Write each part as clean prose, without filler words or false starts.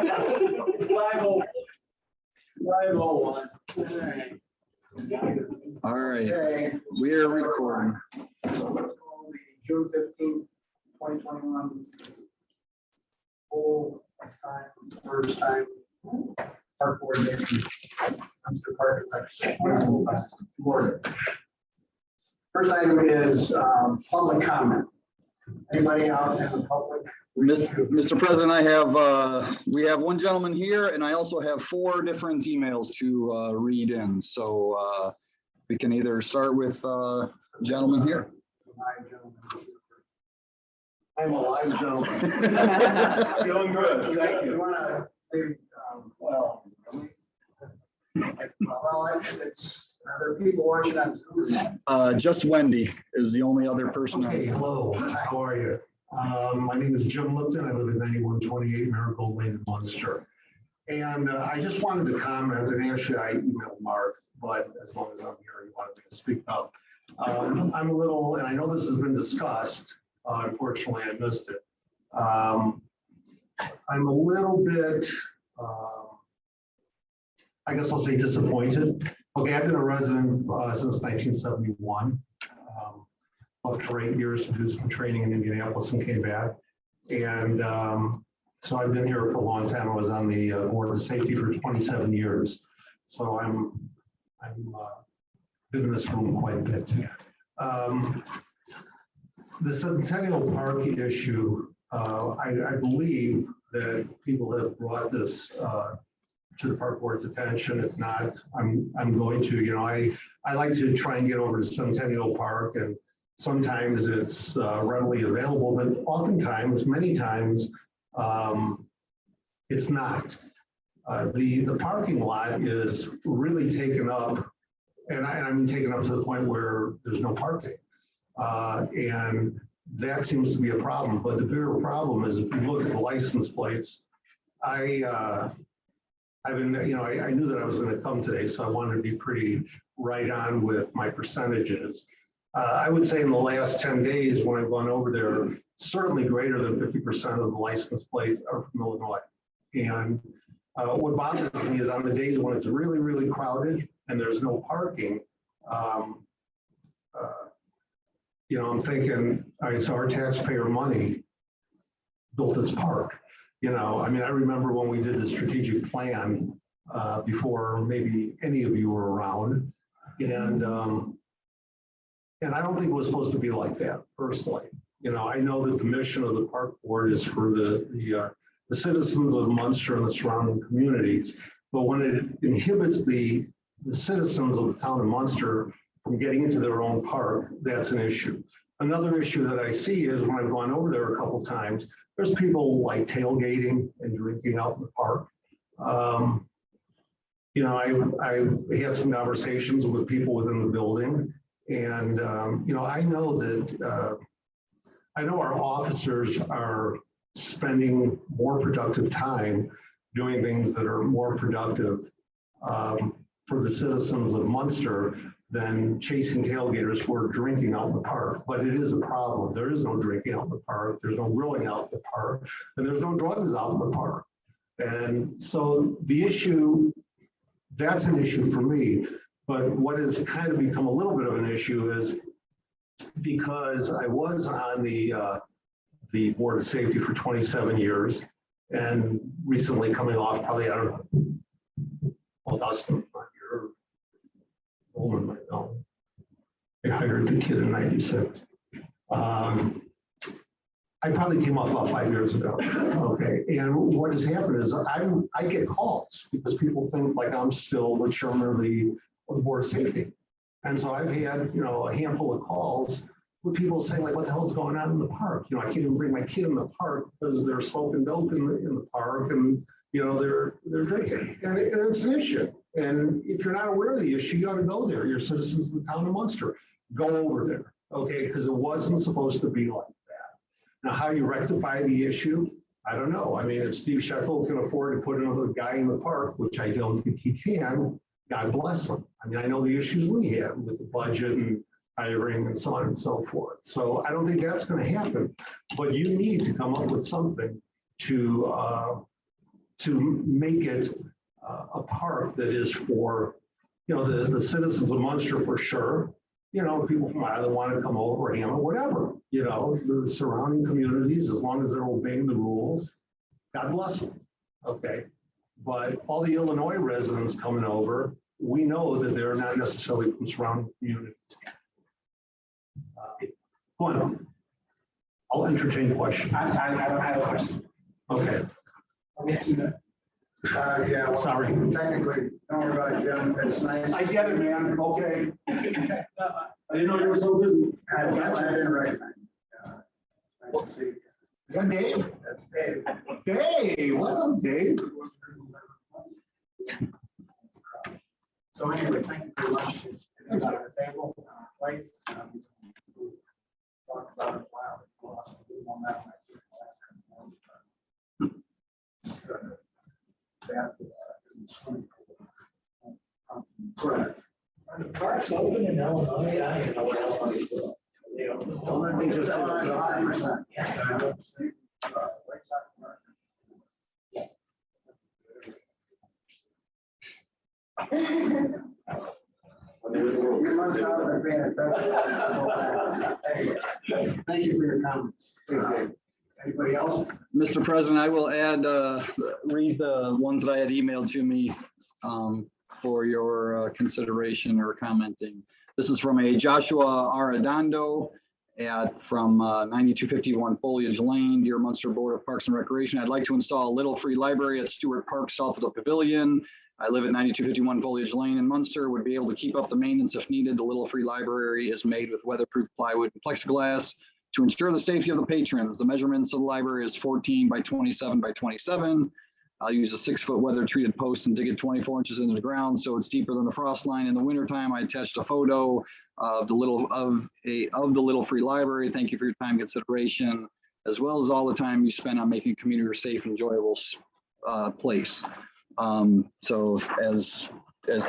It's 5:01. 5:01. All right, Okay. we are recording. So let's call the June 15th, 2021. Full time, first time. Park board meeting. Munster Park board. First item is public comment. Anybody out in the public? Mr. President, we have one gentleman here, and I also have 4 different emails to read in. So we can either start with gentleman here. I'm a live gentleman. Feeling good. Thank you. You wanna, well, it's, are there people watching on Zoom? Just Wendy is the only other person. Okay, hello, how are you? My name is Jim Lipton. I live at 9128 Marigold Lane in Munster. And I just wanted to comment, and actually I emailed Mark, but as long as I'm here, he wanted me to speak up. I'm a little, and I know this has been discussed, unfortunately I missed it. I'm a little bit, I guess I'll say disappointed. Okay, I've been a resident since 1971. Left for 8 years to do some training in Indianapolis and came back. And so I've been here for a long time. I was on the board of safety for 27 years. So I'm been in this room quite a bit. The Centennial Park issue, I believe that people have brought this to the park board's attention. If not, I'm going to, you know, I like to try and get over to Centennial Park, and sometimes it's readily available, but oftentimes, many times, it's not. The parking lot is really taken up, and I mean taken up to the point where there's no parking. And that seems to be a problem. But the bigger problem is if you look at the license plates, I've been, you know, I knew that I was going to come today, so I wanted to be pretty right on with my percentages. I would say in the last 10 days when I've gone over there, certainly greater than 50% of the license plates are from Illinois. And what bothers me is on the days when it's really, really crowded and there's no parking, you know, I'm thinking, all right, so our taxpayer money built this park. You know, I mean, I remember when we did the strategic plan before maybe any of you were around. And I don't think it was supposed to be like that, personally. You know, I know that the mission of the park board is for the citizens of Munster and the surrounding communities. But when it inhibits the citizens of the town of Munster from getting into their own park, that's an issue. Another issue that I see is when I've gone over there a couple times, there's people like tailgating and drinking out in the park. You know, I had some conversations with people within the building, and you know, I know that I know our officers are spending more productive time doing things that are more productive for the citizens of Munster than chasing tailgaters who are drinking out in the park. But it is a problem. There is no drinking out in the park. There's no grilling out in the park, and there's no drugs out in the park. And so the issue, that's an issue for me. But what has kind of become a little bit of an issue is because I was on the board of safety for 27 years, and recently coming off probably, I don't know, well, Dustin, you're older than I know. I hired the kid in 96. I probably came off about 5 years ago. Okay, and what has happened is I get calls because people think like I'm still the chairman of the board of safety, and so I've had, you know, a handful of calls with people saying like, "What the hell is going on in the park? You know, I can't even bring my kid in the park because they're smoking dope in the park, and you know they're drinking, and it's an issue. And if you're not aware of the issue, you got to go there. You're citizens of the town of Munster. Go over there, okay? Because it wasn't supposed to be like that. Now, how you rectify the issue, I don't know. I mean, if Steve Shekel can afford to put another guy in the park, which I don't think he can, God bless him. I mean, I know the issues we have with the budget and hiring and so on and so forth. So I don't think that's going to happen. But you need to come up with something to to make it a park that is for, you know, the citizens of Munster for sure. You know, people from Island want to come over, Hammond, whatever, you know, the surrounding communities, as long as they're obeying the rules, God bless them. Okay. But all the Illinois residents coming over, we know that they're not necessarily from surrounding communities. Go on. I'll entertain questions. I have a question. Okay. I'll get to that. Yeah, well, Sorry. technically, don't worry about it, Jim, it's nice. I get it, man. Okay. I didn't know you were so busy. I didn't recognize. Nice to see you. Is that Dave? That's Dave. Dave, what's up, Dave? So anyway, thank you very much. It's on the table, place. Talk about it, wow. We'll also do on that one. Correct. Are the parks open in Illinois? I don't even know what Illinois is doing. They open. They just 100%. Yeah. You must not have been paying attention. Thank you for your comments. Anybody else? Mr. President, I will add, read the ones that I had emailed to me for your consideration or commenting. This is from a Joshua Arredondo from 9251 Foliage Lane, Dear Munster Board of Parks and Recreation. I'd like to install a little free library at Stewart Park south of the pavilion. I live at 9251 Foliage Lane in Munster, would be able to keep up the maintenance if needed. The little free library is made with weatherproof plywood and plexiglass to ensure the safety of the patrons. The measurements of the library is 14 by 27 by 27. I'll use a 6-foot weather treated post and dig it 24 inches into the ground so it's deeper than the frost line. In the wintertime, I attached a photo of the little free library. Thank you for your time and consideration, as well as all the time you spend on making community a safe, enjoyable place. So as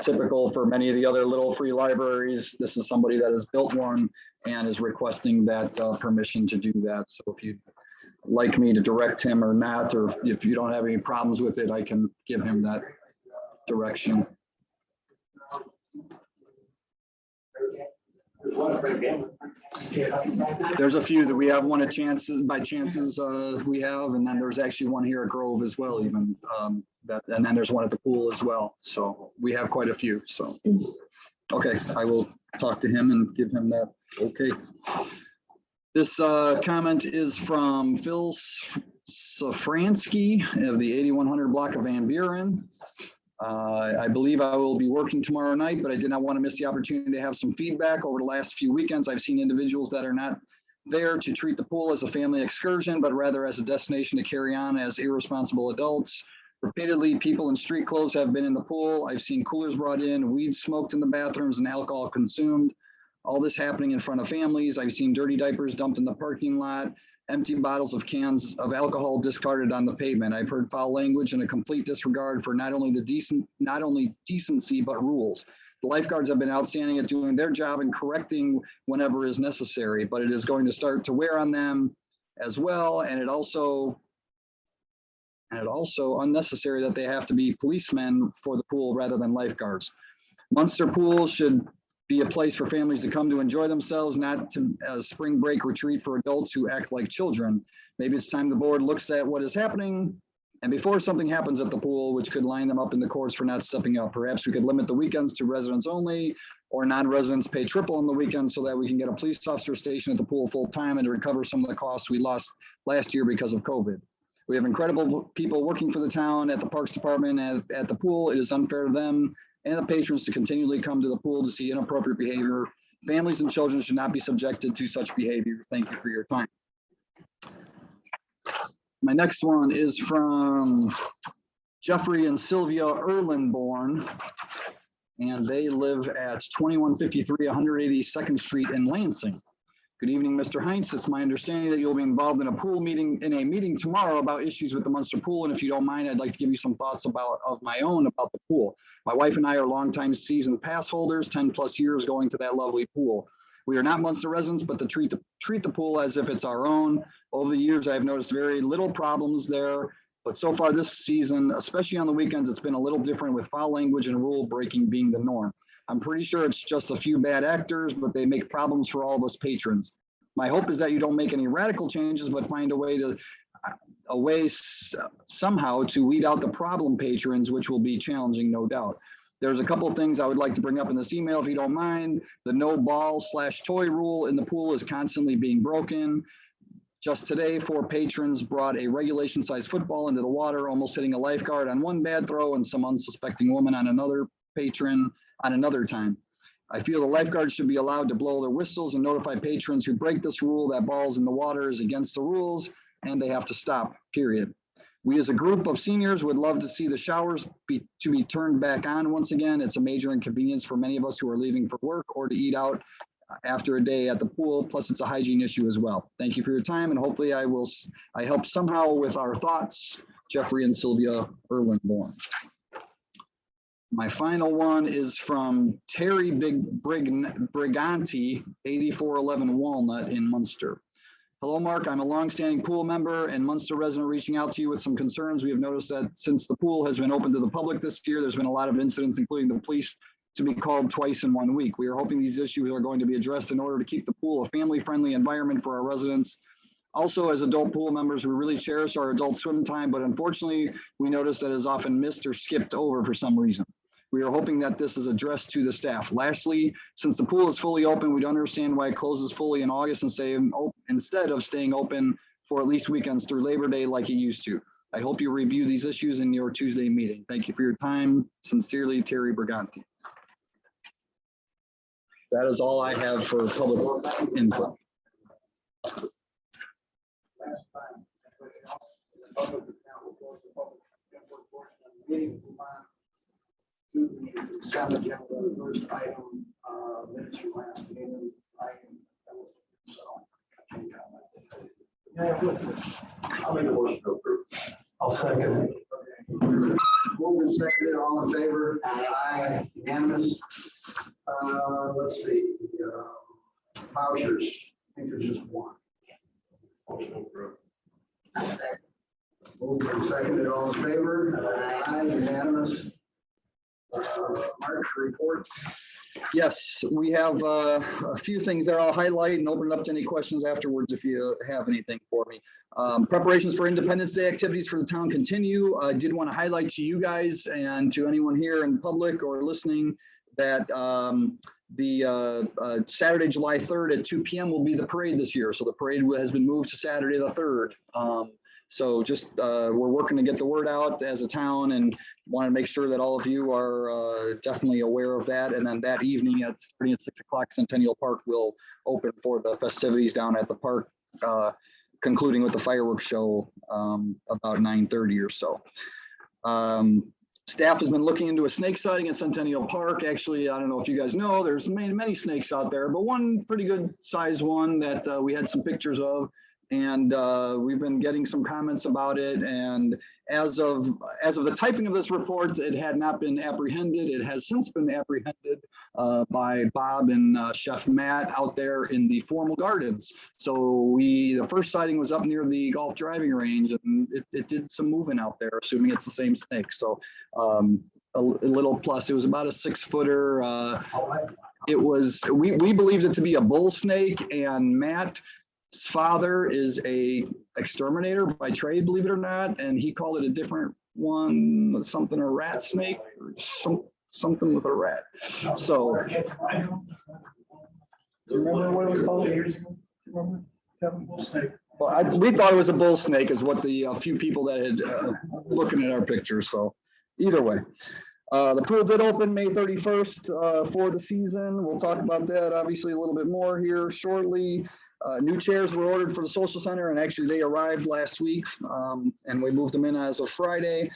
typical for many of the other little free libraries, this is somebody that has built one and is requesting that permission to do that. So if you'd like me to direct him or not, or if you don't have any problems with it, I can give him that direction. There's a few that we have one at chances we have, and then there's actually one here at Grove as well, even and then there's one at the pool as well. So we have quite a few. So, okay, I will talk to him and give him that. Okay. This comment is from Phil Safransky of the 8100 block of Van Buren. I believe I will be working tomorrow night, but I did not want to miss the opportunity to have some feedback. Over the last few weekends, I've seen individuals that are not there to treat the pool as a family excursion, but rather as a destination to carry on as irresponsible adults. Repeatedly, people in street clothes have been in the pool. I've seen coolers brought in, weed smoked in the bathrooms, and alcohol consumed. All this happening in front of families. I've seen dirty diapers dumped in the parking lot, empty bottles of cans of alcohol discarded on the pavement. I've heard foul language and a complete disregard for not only decency, but rules. The lifeguards have been outstanding at doing their job and correcting whenever is necessary, but it is going to start to wear on them as well. And it also unnecessary that they have to be policemen for the pool rather than lifeguards. Munster Pool should be a place for families to come to enjoy themselves, not to a spring break retreat for adults who act like children. Maybe it's time the board looks at what is happening and before something happens at the pool, which could line them up in the courts for not stepping up. Perhaps we could limit the weekends to residents only, or non-residents pay triple on the weekends so that we can get a police officer stationed at the pool full time and to recover some of the costs we lost last year because of COVID. We have incredible people working for the town at the Parks Department and at the pool. It is unfair to them and the patrons to continually come to the pool to see inappropriate behavior. Families and children should not be subjected to such behavior. Thank you for your time. My next one is from Jeffrey and Sylvia Erlenborn, and they live at 2153 182nd Street in Lansing. Good evening, Mr. Heinz. It's my understanding that you'll be involved in a meeting tomorrow about issues with the Munster pool. And if you don't mind, I'd like to give you some thoughts of my own about the pool. My wife and I are longtime season pass holders, 10 plus years going to that lovely pool. We are not Munster residents, but to treat the pool as if it's our own. Over the years, I have noticed very little problems there But so far this season, especially on the weekends, it's been a little different with foul language and rule breaking being the norm. I'm pretty sure it's just a few bad actors, but they make problems for all of us patrons. My hope is that you don't make any radical changes, but find a way somehow to weed out the problem patrons, which will be challenging, no doubt. There's a couple of things I would like to bring up in this email, if you don't mind. The no ball/toy rule in the pool is constantly being broken. Just today, 4 patrons brought a regulation-sized football into the water, almost hitting a lifeguard on one bad throw and some unsuspecting woman on another patron on another time. I feel the lifeguards should be allowed to blow their whistles and notify patrons who break this rule that balls in the water is against the rules and they have to stop, period. We as a group of seniors would love to see the showers be turned back on once again. It's a major inconvenience for many of us who are leaving for work or to eat out after a day at the pool. Plus, it's a hygiene issue as well. Thank you for your time, and hopefully I help somehow with our thoughts. Jeffrey and Sylvia Irwin-Bourne. My final one is from Terry Briganti, 8411 Walnut in Munster. Hello, Mark. I'm a longstanding pool member and Munster resident reaching out to you with some concerns. We have noticed that since the pool has been open to the public this year, there's been a lot of incidents, including the police, to be called twice in 1 week. We are hoping these issues are going to be addressed in order to keep the pool a family-friendly environment for our residents. Also, as adult pool members, we really cherish our adult swim time, but unfortunately, we notice that it is often missed or skipped over for some reason. We are hoping that this is addressed to the staff. Lastly, since the pool is fully open, we don't understand why it closes fully in August instead of staying open for at least weekends through Labor Day like it used to. I hope you review these issues in your Tuesday meeting. Thank you for your time. Sincerely, Terry Briganti. That is all I have for public input. Last time. Public account will close the public input portion of the meeting. Move on to the consent agenda. The first item, minutes from last meeting. I'll make a motion to approve. I'll second it. Moved and seconded, all in favor? Aye. Unanimous. Let's see, vouchers. I think there's just one. Motion to approve. Moved and seconded, all in favor? Aye. Unanimous. March report. Yes, we have a few things that I'll highlight and open it up to any questions afterwards if you have anything for me. Preparations for Independence Day activities for the town continue. I did want to highlight to you guys and to anyone here in public or listening that the Saturday, July 3rd at 2 p.m. will be the parade this year. So the parade has been moved to Saturday the 3rd. So just we're working to get the word out as a town and want to make sure that all of you are definitely aware of that. And then that evening at 6 o'clock, Centennial Park will open for the festivities down at the park, concluding with the fireworks show about 9:30 or so. Staff has been looking into a snake sighting at Centennial Park. Actually, I don't know if you guys know, there's many snakes out there, but one pretty good size one that we had some pictures of. And we've been getting some comments about it. And as of the typing of this report, it had not been apprehended. It has since been apprehended by Bob and Chef Matt out there in the formal gardens. So the first sighting was up near the golf driving range, and it did some moving out there, assuming it's the same snake. So a little plus. It was about a 6-footer. It was we believed it to be a bull snake, and Matt's father is a exterminator by trade, believe it or not, and he called it a different one, something a rat snake or something with a rat. So Do you remember what it was called years ago? Remember? Bull snake. well, we thought it was a bull snake is what the few people that had looking at our pictures. So either way. The pool did open May 31st for the season. We'll talk about that obviously a little bit more here shortly. New chairs were ordered for the social center, and actually they arrived last week, and we moved them in as of Friday.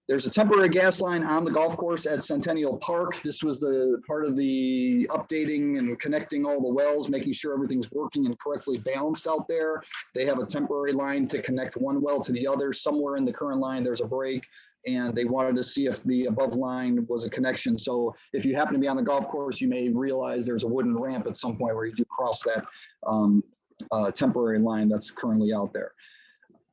There's a temporary gas line on the golf course at Centennial Park. This was the part of the updating and connecting all the wells, making sure everything's working and correctly balanced out there. They have a temporary line to connect one well to the other. Somewhere in the current line, there's a break, and they wanted to see if the above line was a connection. So if you happen to be on the golf course, you may realize there's a wooden ramp at some point where you do cross that temporary line that's currently out there.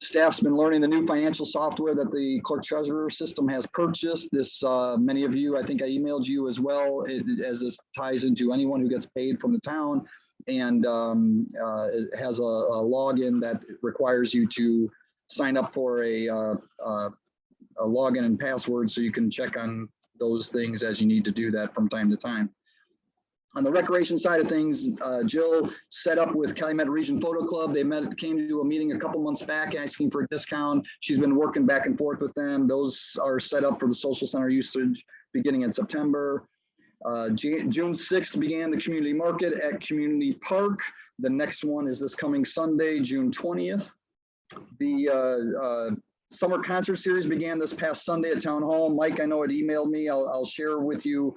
Staff's been learning the new financial software that the clerk treasurer system has purchased. This, many of you, I think I emailed you as well, as this ties into anyone who gets paid from the town. And it has a login that requires you to sign up for a login and password so you can check on those things as you need to do that from time to time. On the recreation side of things, Jill set up with Calumet Region Photo Club. They came to a meeting a couple months back asking for a discount. She's been working back and forth with them. Those are set up for the social center usage beginning in September. June 6th began the community market at Community Park. The next one is this coming Sunday, June 20th. The summer concert series began this past Sunday at Town Hall. Mike, I know it emailed me. I'll share with you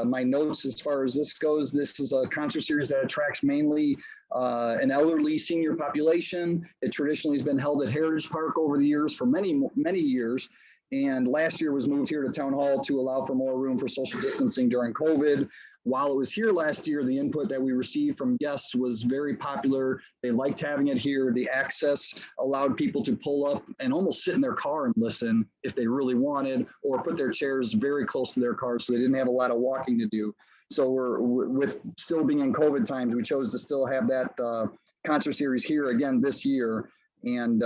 my notes as far as this goes. This is a concert series that attracts mainly an elderly senior population. It traditionally has been held at Heritage Park over the years for many, many years. And last year was moved here to Town Hall to allow for more room for social distancing during COVID. While it was here last year, the input that we received from guests was very popular. They liked having it here. The access allowed people to pull up and almost sit in their car and listen if they really wanted, or put their chairs very close to their cars so they didn't have a lot of walking to do. So with still being in COVID times, we chose to still have that concert series here again this year. And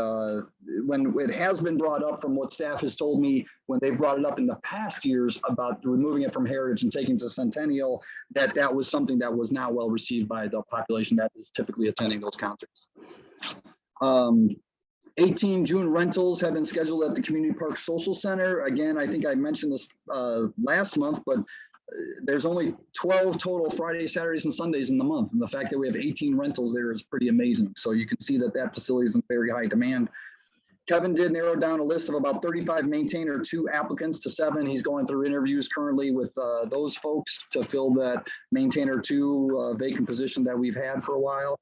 when it has been brought up, from what staff has told me, when they brought it up in the past years about removing it from Heritage and taking it to Centennial, that was something that was not well received by the population that is typically attending those concerts. 18 June rentals have been scheduled at the Community Park Social Center. Again, I think I mentioned this last month, but there's only 12 total Fridays, Saturdays, and Sundays in the month. And the fact that we have 18 rentals there is pretty amazing. So you can see that that facility is in very high demand. Kevin did narrow down a list of about 35 maintainer 2 applicants to 7. He's going through interviews currently with those folks to fill that maintainer 2 vacant position that we've had for a while.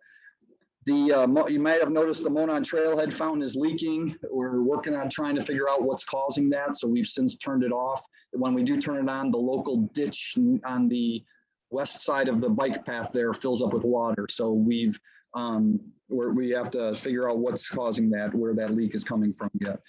You might have noticed the Monon Trailhead fountain is leaking. We're working on trying to figure out what's causing that. So we've since turned it off. When we do turn it on, the local ditch on the west side of the bike path there fills up with water. So we have to figure out what's causing that, where that leak is coming from yet.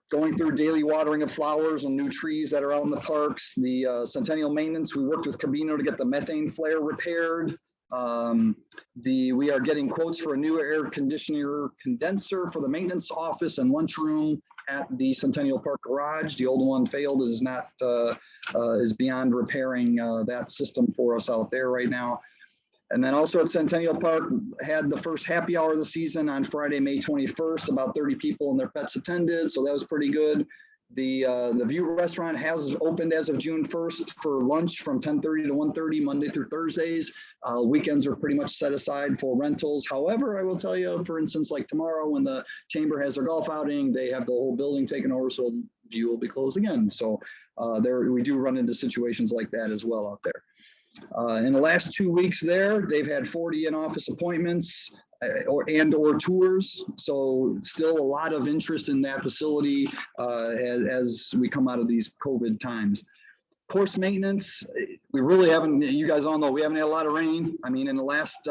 Going through daily watering of flowers and new trees that are out in the parks. The Centennial maintenance, we worked with Cabino to get the methane flare repaired. We are getting quotes for a new air conditioner condenser for the maintenance office and lunchroom at the Centennial Park garage. The old one failed, is beyond repairing that system for us out there right now. And then also at Centennial Park, had the first happy hour of the season on Friday, May 21st. About 30 people and their pets attended, so that was pretty good. The View restaurant has opened as of June 1st for lunch from 10:30 to 1:30, Monday through Thursdays. Weekends are pretty much set aside for rentals. However, I will tell you, for instance, like tomorrow when the chamber has their golf outing, they have the whole building taken over, so View will be closed again. So we do run into situations like that as well out there. In the last 2 weeks there, they've had 40 in-office appointments or tours. So still a lot of interest in that facility as we come out of these COVID times. Course maintenance, we really haven't, you guys all know, we haven't had a lot of rain. I mean, in the last,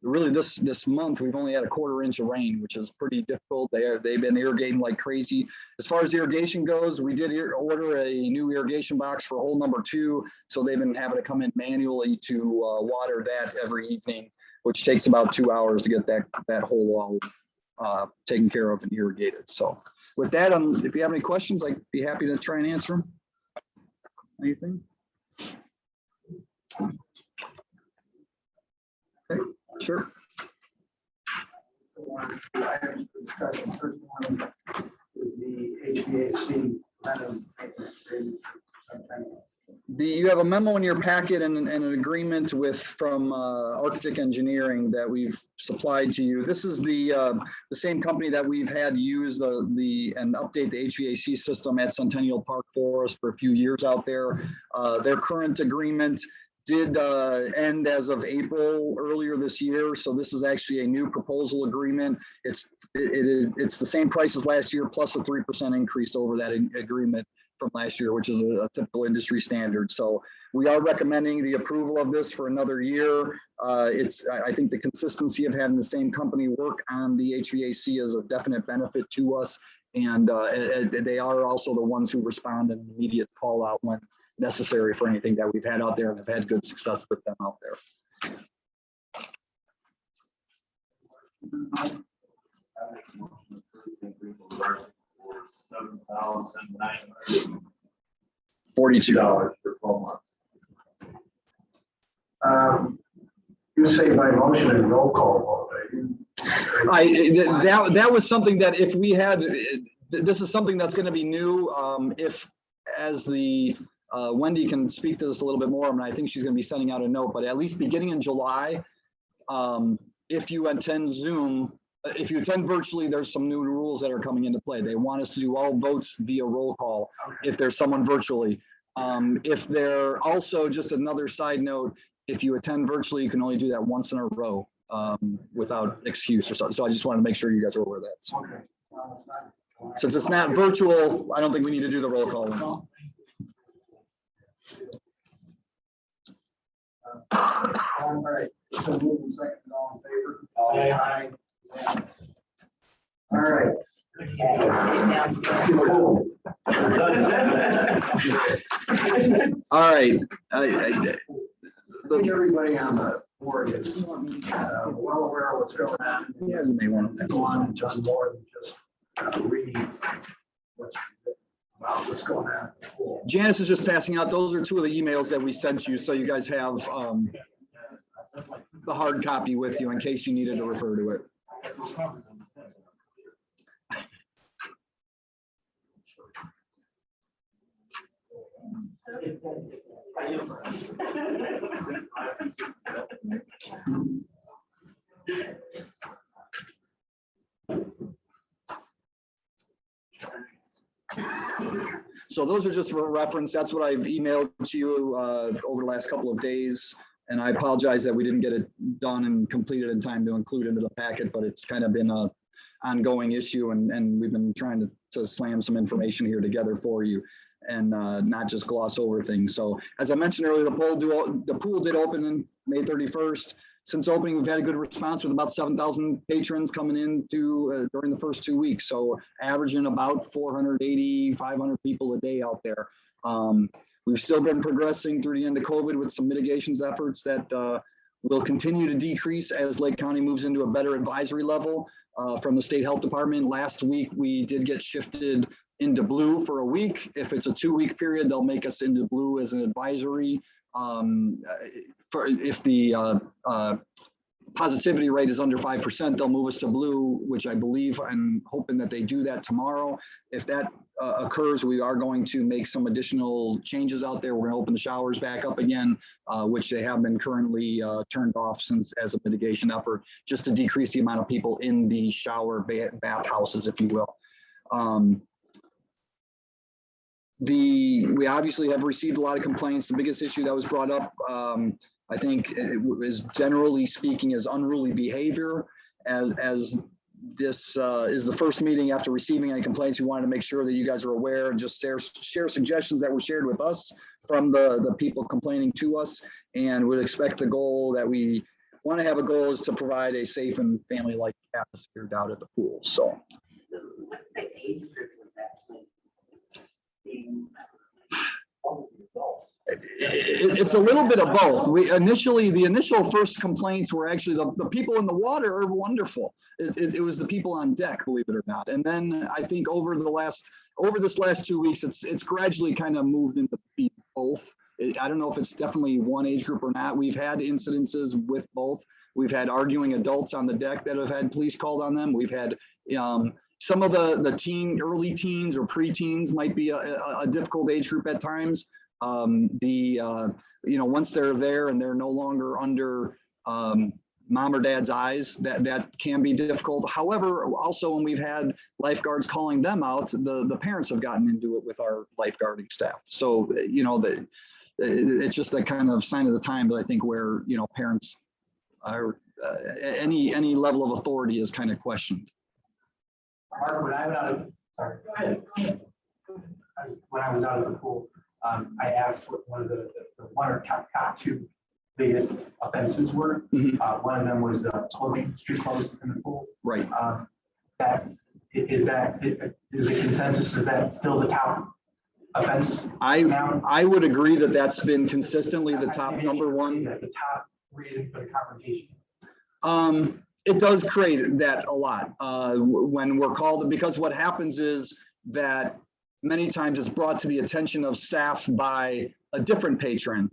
really this month, we've only had a 1/4 inch of rain, which is pretty difficult. They've been irrigating like crazy. As far as irrigation goes, we did order a new irrigation box for hole number 2. So they've been having to come in manually to water that every evening, which takes about 2 hours to get that hole all taken care of and irrigated. So with that, if you have any questions, I'd be happy to try and answer them. Anything? Okay, sure. The items for discussion. First one is the HVAC random maintenance agreement. You have a memo in your packet and an agreement from Arctic Engineering that we've supplied to you. This is the same company that we've had use and update the HVAC system at Centennial Park for us for a few years out there. Their current agreement did end as of April earlier this year. So this is actually a new proposal agreement. It's it's the same price as last year plus a 3% increase over that agreement from last year, which is a typical industry standard. So we are recommending the approval of this for another year. I think the consistency of having the same company work on the HVAC is a definite benefit to us. And they are also the ones who respond in immediate call out when necessary for anything that we've had out there, and have had good success with them out there. $42 for 12 months. You say by motion and roll call vote. That was something that if we had, this is something that's going to be new. If as the Wendy can speak to this a little bit more, I mean, I think she's going to be sending out a note, but at least beginning in July, if you attend Zoom, if you attend virtually, there's some new rules that are coming into play. They want us to do all votes via roll call if there's someone virtually. If they're also, just another side note, if you attend virtually, you can only do that once in a row without excuse or something. So I just wanted to make sure you guys are aware of that. So, Okay. Well, it's not- since it's not virtual, I don't think we need to do the roll call. All right, so move in second, all in favor? Aye. All right. All right. I think everybody on the board is well aware of what's going on. Yeah, you may want to. Go on and just more than just read what's about what's going on. Janice is just passing out. Those are two of the emails that we sent you, so you guys have the hard copy with you in case you needed to refer to it. So those are just for reference. That's what I've emailed to you over the last couple of days. And I apologize that we didn't get it done and completed in time to include into the packet, but it's kind of been a ongoing issue, and we've been trying to slam some information here together for you and not just gloss over things. So as I mentioned earlier, the pool did open in May 31st. Since opening, we've had a good response with about 7,000 patrons coming in during the first 2 weeks. So averaging about 480, 500 people a day out there. We've still been progressing through the end of COVID with some mitigations efforts that will continue to decrease as Lake County moves into a better advisory level from the state health department. Last week, we did get shifted into blue for a week. If it's a 2-week period, they'll make us into blue as an advisory. If the positivity rate is under 5%, they'll move us to blue, which I believe, I'm hoping that they do that tomorrow. If that occurs, we are going to make some additional changes out there. We're going to open the showers back up again, which they have been currently turned off as a mitigation effort, just to decrease the amount of people in the shower bath houses, if you will. We obviously have received a lot of complaints. The biggest issue that was brought up, I think, is generally speaking, is unruly behavior. As this is the first meeting after receiving any complaints, we wanted to make sure that you guys are aware and just share suggestions that were shared with us from the people complaining to us, and would expect the goal that we want to have a goal is to provide a safe and family-like atmosphere down at the pool. So. What's the age group of that? It's a little bit of both. The initial first complaints were actually the people in the water are wonderful. It was the people on deck, believe it or not. And then I think over this last 2 weeks, it's gradually kind of moved into both. I don't know if it's definitely one age group or not. We've had incidences with both. We've had arguing adults on the deck that have had police called on them. We've had some of the early teens or preteens might be a difficult age group at times. Once they're there and they're no longer under mom or dad's eyes, that can be difficult. However, also when we've had lifeguards calling them out, the parents have gotten into it with our lifeguarding staff. So, it's just a kind of sign of the time that I think where, parents are, any level of authority is kind of questioned. Mark, when I went out of, sorry, when I was out of the pool, I asked what one of the one or top two biggest offenses were. Mhm. One of them was the clothing, street clothes in the pool. Right. That is the consensus, is that still the top offense? I would agree that that's been consistently the top number one. Is that the top reason for the confrontation? It does create that a lot when we're called, because what happens is that many times it's brought to the attention of staff by a different patron.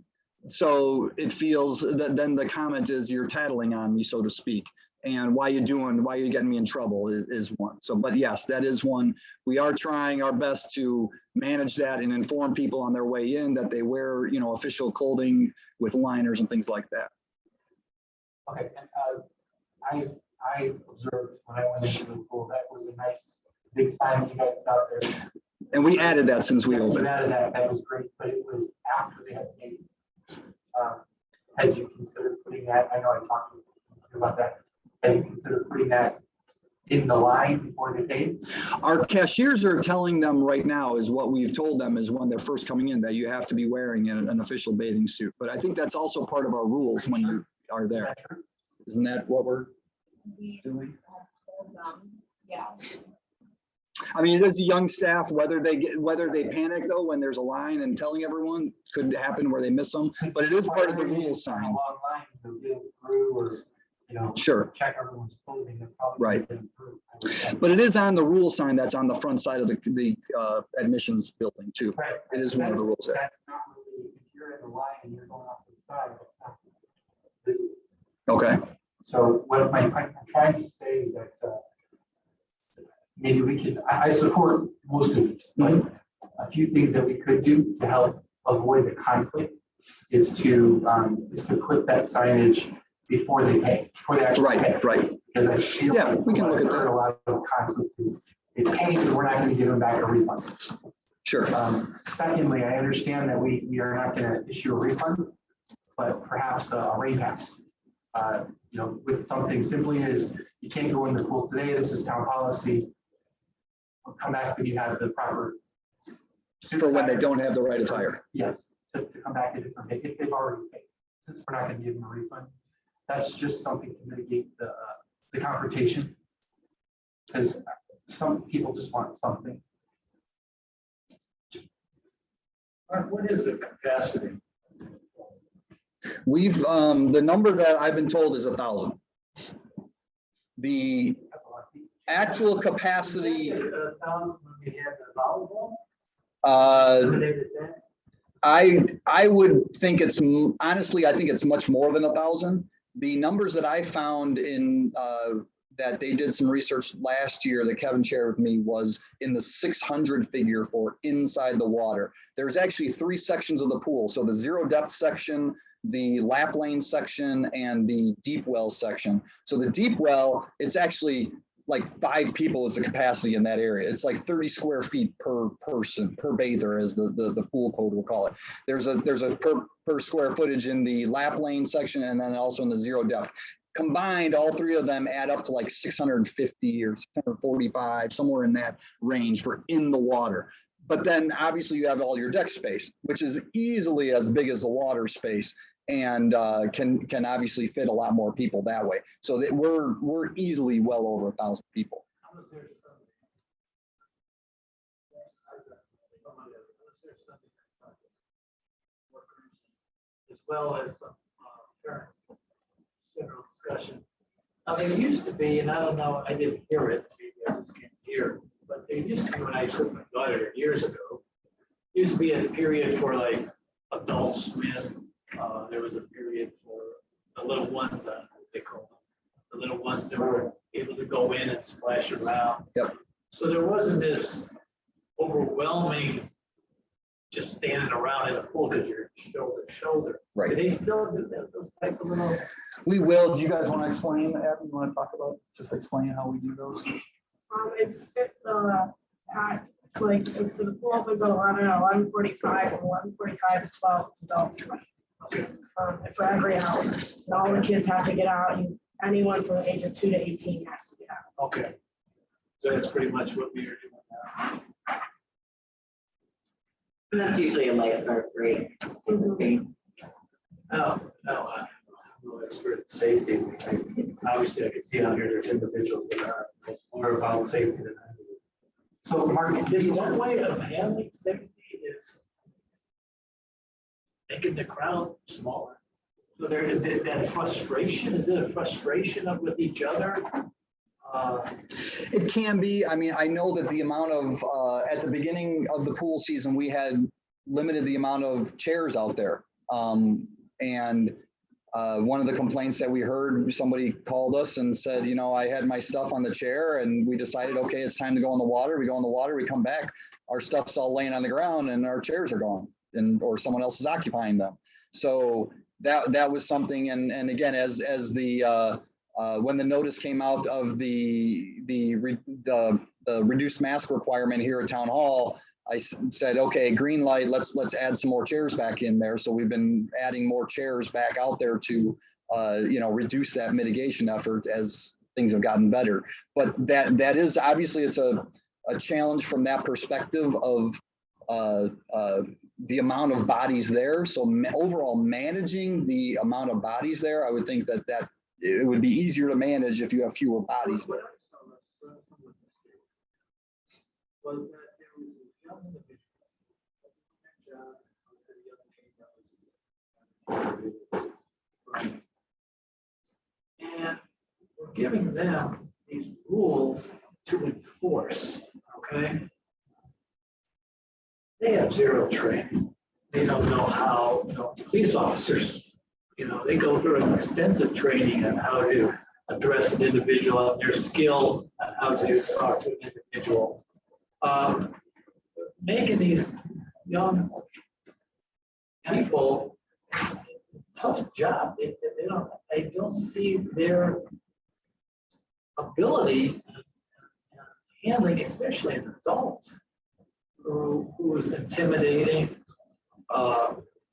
So it feels that then the comment is, you're tattling on me, so to speak. And why you getting me in trouble is one. So, but yes, that is one. We are trying our best to manage that and inform people on their way in that they wear, official clothing with liners and things like that. Okay, and I observed when I went into the pool, that was a nice big sign you guys put out there. And we added that since we You opened. added that was great, but it was after they had paid. Had you considered putting that, I know I talked to you about that, had you considered putting that in the line before they paid? Our cashiers are telling them right now is what we've told them is when they're first coming in, that you have to be wearing an official bathing suit. But I think that's also part of our rules when you are there. Isn't that what we're doing? Told them, yeah. I mean, it is a young staff, whether they panic though, when there's a line and telling everyone, could happen where they miss them, but it is part of the rule sign. A long line, they'll get through, or, Sure. check everyone's clothing. They're probably Right. getting through, I would say. But it is on the rule sign that's on the front side of the admissions building too. Right. It is one of the rules there. That's not really, if you're in the line and you're going off to the side, that's not visible. Okay. So what I'm trying to say is that maybe we could, I support most of these, but a few things that we could do to help avoid the conflict is to put that signage before they pay, before they actually pay. Right. Because I feel Yeah, like we can look at that. a lot of conflict is they pay, but we're not going to give them back a refund. Sure. Secondly, I understand that we are not going to issue a refund, but perhaps a rate pass. With something simply as you can't go in the pool today, this is town policy. I'll come back when you have the proper. For when they don't have the right attire. Yes, to come back a different day if they've already paid, since we're not going to give them a refund. That's just something to mitigate the confrontation. Because some people just want something. Mark, what is the capacity? We've, the number that I've been told is 1,000. The That's a lot of people. actual capacity, When we had the volleyball, uh, that? I would think honestly, I think it's much more than 1,000. The numbers that I found in, that they did some research last year that Kevin shared with me was in the 600 figure for inside the water. There's actually 3 sections of the pool. So the zero depth section, the lap lane section, and the deep well section. So the deep well, it's actually like 5 people is the capacity in that area. It's like 30 square feet per person, per bather, as the pool code will call it. There's a per square footage in the lap lane section, and then also in the zero depth. Combined, all 3 of them add up to like 650 or 645, somewhere in that range for in the water. But then obviously you have all your deck space, which is easily as big as the water space, and can obviously fit a lot more people that way. So that we're easily well over 1,000 people. As well as some parents, general discussion. Now, there used to be, and I don't know, I didn't hear it, maybe I just can't hear, but there used to be when I took my daughter years ago, used to be a period for like adult swim. There was a period for the little ones, what they call them, the little ones that were able to go in and splash around. Yep. So there wasn't this overwhelming just standing around in a pool because you're shoulder to shoulder. Right. Do they still do that, those type of little? We will. Do you guys want to explain, Abby? You want to talk about, just explain how we do those? It's at like, so the pool opens at 11:45, and 11:45 to 12, it's adults. For every hour, and all the kids have to get out, and anyone from the age of 2 to 18 has to get out. Okay. So that's pretty much what we are doing now. And that's usually a lifeguard break. Okay. No, I'm no expert in safety. Obviously, I can see out here, there's individuals that are more about safety than I do. So Mark, Is one way of handling safety is making the crowd smaller? So there, that frustration, is it a frustration of with each other? It can be. I mean, I know that the amount of, at the beginning of the pool season, we had limited the amount of chairs out there. And one of the complaints that we heard, somebody called us and said, you know, I had my stuff on the chair and we decided, okay, it's time to go in the water. We go in the water, we come back, our stuff's all laying on the ground and our chairs are gone or someone else is occupying them. So that was something. And again, as the, when the notice came out of the reduced mask requirement here at Town Hall, I said, okay, green light, let's add some more chairs back in there. So we've been adding more chairs back out there to, you know, reduce that mitigation effort as things have gotten better. But that is obviously it's a challenge from that perspective of the amount of bodies there. So overall managing the amount of bodies there, I would think that it would be easier to manage if you have fewer bodies there. Was that there was a young individual, and we're giving them these rules to enforce, okay? They have zero training. They don't know how, you know, police officers, you know, they go through an extensive training on how to address an individual and their skill on how to talk to an individual. Making these young people tough job. I don't see their ability handling, especially an adult who is intimidating,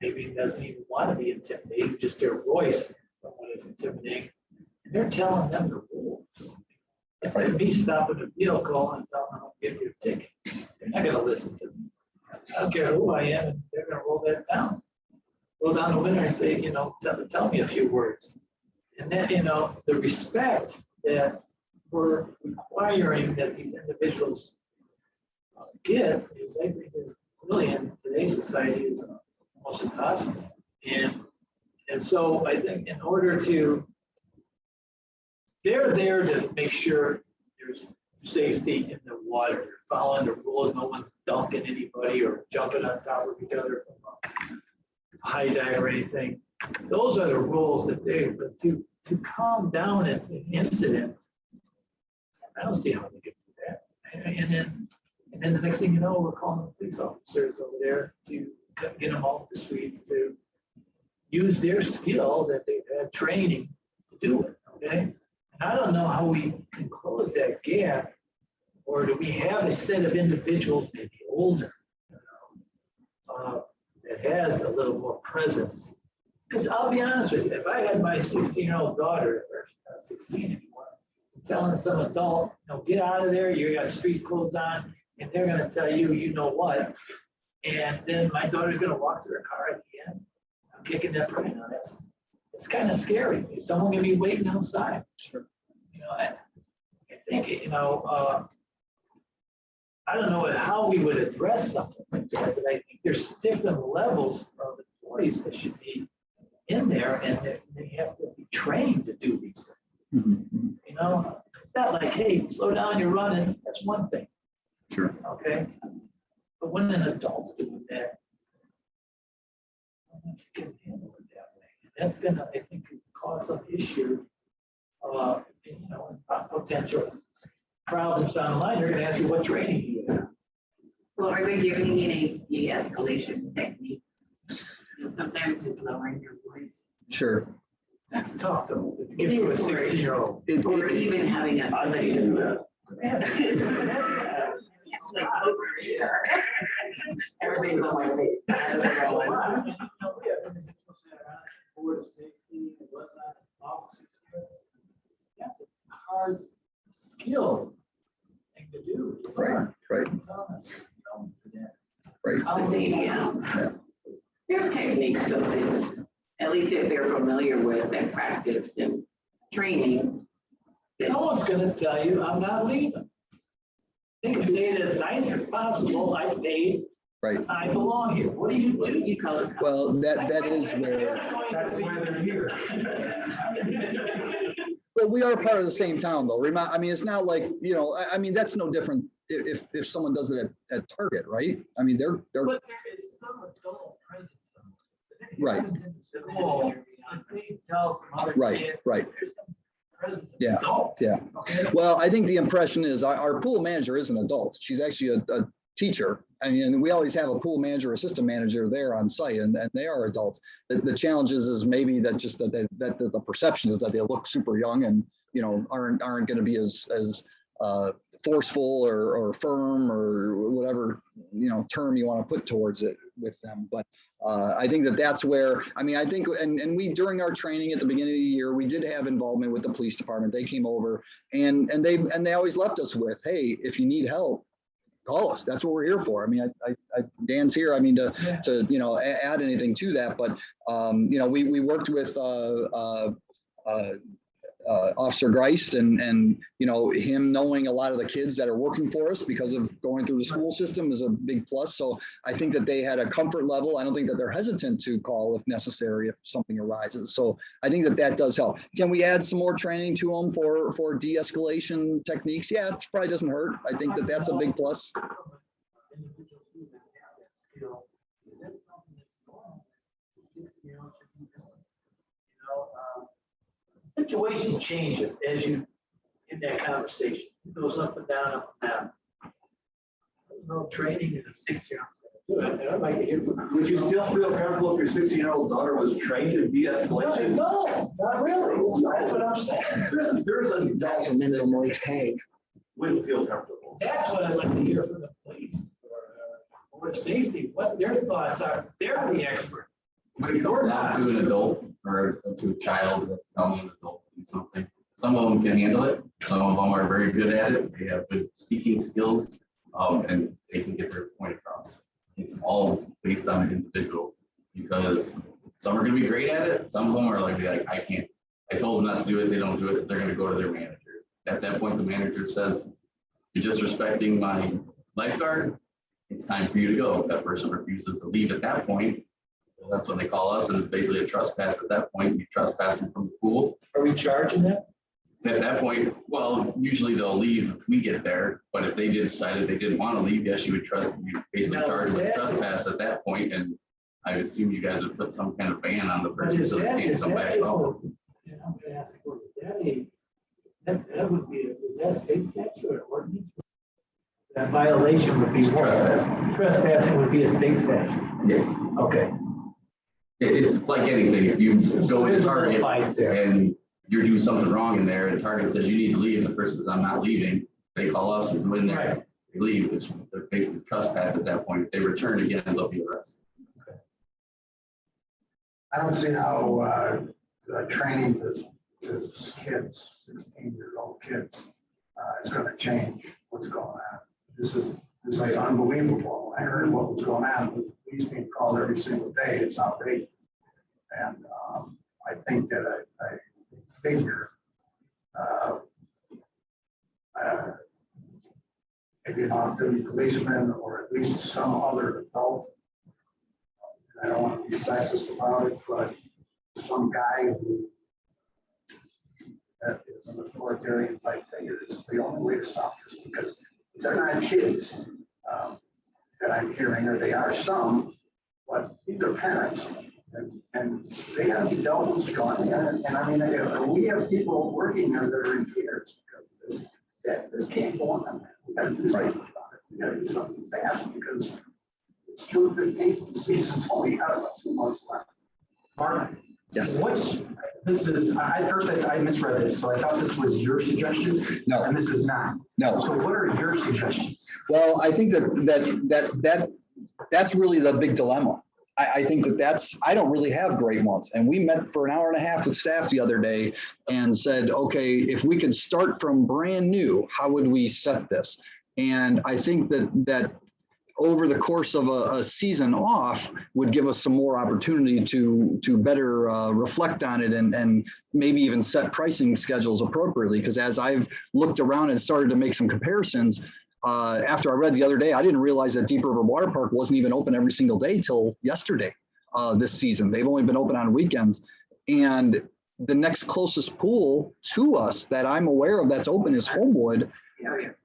maybe doesn't even want to be intimidated, just their voice, someone is intimidating, and they're telling them the rules. It's like me stopping a vehicle and telling them, I'll give you a ticket. They're not gonna listen to me. I don't care who I am, and they're gonna roll that down. Roll down the window and say, you know, tell me a few words. And then, you know, the respect that we're requiring that these individuals get is, I think, is really in today's society is almost impossible. And so I think in order to, they're there to make sure there's safety in the water, they're following the rules, no one's dunking anybody or jumping on top of each other from a high dive or anything. Those are the rules that but to calm down an incident, I don't see how they can do that. And then the next thing you know, we're calling the police officers over there to get them off the streets, to use their skill that they've had training to do it, okay? I don't know how we can close that gap, or do we have a set of individuals, maybe older, you know, that has a little more presence? Because I'll be honest with you, if I had my 16-year-old daughter, or she's not 16 anymore, telling some adult, you know, get out of there, you got street clothes on, and they're going to tell you, you know what, and then my daughter's going to walk to her car at the end, I'm kicking that brain on. It's kind of scary. Someone gonna be waiting outside. Sure. You know, I think, you know, I don't know how we would address something like that, but I think there's different levels of employees that should be in there, and they have to be trained to do these things. Mm-hmm. You know, it's not like, hey, slow down, you're running. That's one thing. Sure. Okay. But when an adult's doing that, I don't know if you can handle it that way. That's gonna, I think, cause some issue, you know, potential problems down the line. They're gonna ask you what training you have. Well, are they giving you any de-escalation techniques? You know, sometimes just lowering your voice. Sure. That's tough though, to give to a 16-year-old. Or even having a somebody do to. that. Like over here. Everything's on my face. I don't know what. Board of safety, whatnot, officers. That's a hard skill. And Right. There's techniques though, at least if they're familiar with and practiced and training. Someone's gonna tell you, I'm not leaving. They can say it as nice as possible, I paid, Right. I belong here, what do you do? You call it. Well, that is where, That's why they're here. but we are part of the same town though. I mean, it's not like, you know, I mean, that's no different if someone does it at Target, right? I mean, they're, But there is some adult presence. Right. School, they tell some other Right, kid, right. there's some presence of Yeah, adults, yeah. okay? Well, I think the impression is our pool manager is an adult. She's actually a teacher. I mean, we always have a pool manager, assistant manager there on site, and they are adults. The challenge is maybe that just that the perception is that they look super young and, you know, aren't going to be as forceful or firm or whatever, you know, term you want to put towards it with them. But I think that's where, I mean, I think, and we, during our training at the beginning of the year, we did have involvement with the police department. They came over and they always left us with, hey, if you need help, call us. That's what we're here for. I mean, Dan's here. I mean, to you know, add anything to that, but you know, we worked with Officer Geist and you know, him knowing a lot of the kids that are working for us because of going through the school system is a big plus. So I think that they had a comfort level. I don't think that they're hesitant to call if necessary, if something arises. So I think that does help. Can we add some more training to them for de-escalation techniques? Yeah, it probably doesn't hurt. I think that that's a big plus. Individuals who have that skill, is that something that's normal? 60-year-olds should be doing? You know, situation changes as you, in that conversation, it goes up and down, up and down. There's no training in a 6-year-old. And I'd like to hear from. Would you still feel comfortable if your 16-year-old daughter was trained in de-escalation? No, not really. That's what I'm saying. There's a That's a minimum wage pay. wouldn't feel comfortable. That's what I'd like to hear from the police or safety, what their thoughts are. They're the expert. When it comes down to an adult or to a child that's telling an adult to do something, some of them can handle it. Some of them are very good at it. They have good speaking skills, and they can get their point across. It's all based on the individual because some are going to be great at it. Some of them are like, I can't. I told them not to do it. They don't do it. They're going to go to their manager. At that point, the manager says, "You're disrespecting my lifeguard. It's time for you to go." If that person refuses to leave at that point, well, that's when they call us, and it's basically a trespass at that point. You trespass them from the pool. Are we charging them? At that point, well, usually they'll leave if we get there, but if they decided they didn't want to leave, yes, you basically Now, charge them with that- trespass at that point, and I assume you guys would put some kind of ban on the But person is so they that, can't is come that, back is out. the, I'm gonna ask, that would be, is that a state statute or ordinance? That violation would be what? Trespassing. Trespassing would be a state statute. Yes, Okay. it's like anything, if you go to There's a Target fight there. and you're doing something wrong in there, and Target says you need to leave, the person says, I'm not leaving, they call us, we go in there, Right. they leave, they're basically trespass at that point. If they return again, they'll be arrested. I don't see how training to kids, 16-year-old kids, is going to change what's going on. This is unbelievable. I heard what was going on with the police being called every single day. It's outrageous. And I think that I figure maybe an off-duty policeman or at least some other adult. I don't want to be sexist about it, but some guy who that is an authoritarian type figure is the only way to stop this, because they're not kids that I'm hearing, or they are some, but these are parents, and they have to be dealt with strongly. And I mean, we have people working there that are in tears because this can't go on. We got to do something about it. We got to do something fast because it's June 15th. The season's only got about 2 months left. Mark, Yes. this is, I misread this, so I thought this was your suggestions. No. And this is not. No. So what are your suggestions? Well, I think that's really the big dilemma. I think I don't really have great ones. And we met for an hour and a half with staff the other day and said, okay, if we could start from brand new, how would we set this? And I think that over the course of a season off would give us some more opportunity to better reflect on it and maybe even set pricing schedules appropriately. Because as I've looked around and started to make some comparisons, after I read the other day, I didn't realize that Deep River Water Park wasn't even open every single day till yesterday this season. They've only been open on weekends. And the next closest pool to us that I'm aware of that's open is Homewood.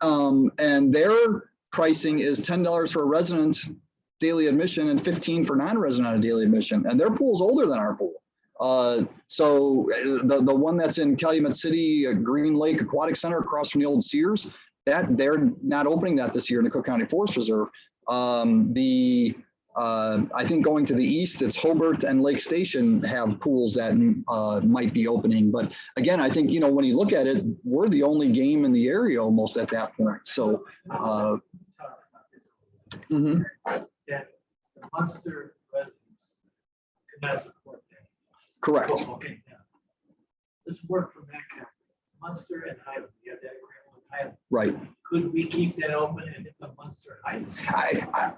And their pricing is $10 for a resident daily admission and $15 for non-resident on a daily admission. And their pool's older than our pool. So the one that's in Calumet City, Green Lake Aquatic Center across from the old Sears, that they're not opening that this year in the Cook County Forest Reserve. I think going to the east, it's Hobart and Lake Station have pools that might be opening. But again, I think, when you look at it, we're the only game in the area almost at that point. So, That the Munster residents could not support that. correct. Okay, now, let's work from that council. Munster and Highland, you have that agreement with Highland. Right. Could we keep that open if it's a Munster Highland?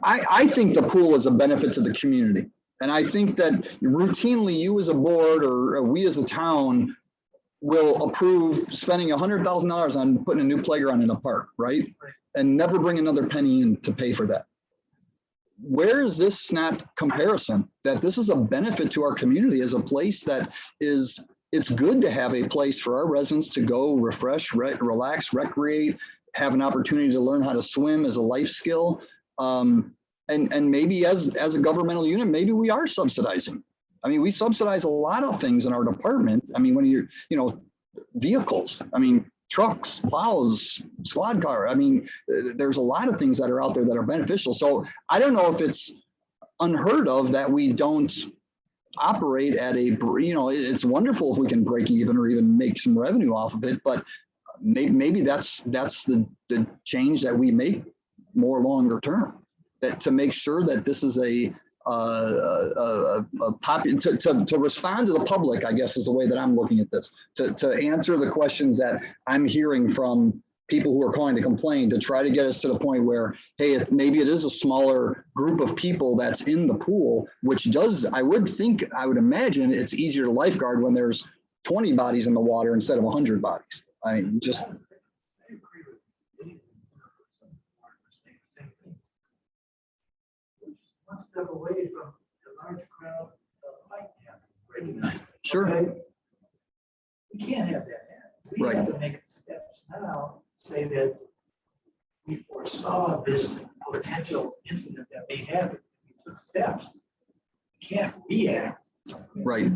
I think the pool is a benefit to the community. And I think that routinely you as a board or we as a town will approve spending $100,000 on putting a new playground in a park, right? And never bring another penny in to pay for that. Where is this not comparison that this is a benefit to our community as a place that is, it's good to have a place for our residents to go refresh, relax, recreate, have an opportunity to learn how to swim as a life skill. And maybe as a governmental unit, maybe we are subsidizing. I mean, we subsidize a lot of things in our department. I mean, when you're, vehicles, I mean, trucks, plows, squad car. I mean, there's a lot of things that are out there that are beneficial. So I don't know if it's unheard of that we don't operate at a, it's wonderful if we can break even or even make some revenue off of it, but maybe that's the change that we make more longer term, that to make sure that this is to respond to the public, I guess is the way that I'm looking at this, to answer the questions that I'm hearing from people who are calling to complain, to try to get us to the point where, hey, maybe it is a smaller group of people that's in the pool, which does, I would imagine it's easier to lifeguard when there's 20 bodies in the water instead of 100 bodies. I mean, just. I agree with you. Same thing. One step away from the large crowd of light gathering. Sure. Okay? We can't have that happen. We Right. have to make steps now, say that we foresaw this potential incident that may happen. We took steps. We can't react. Right.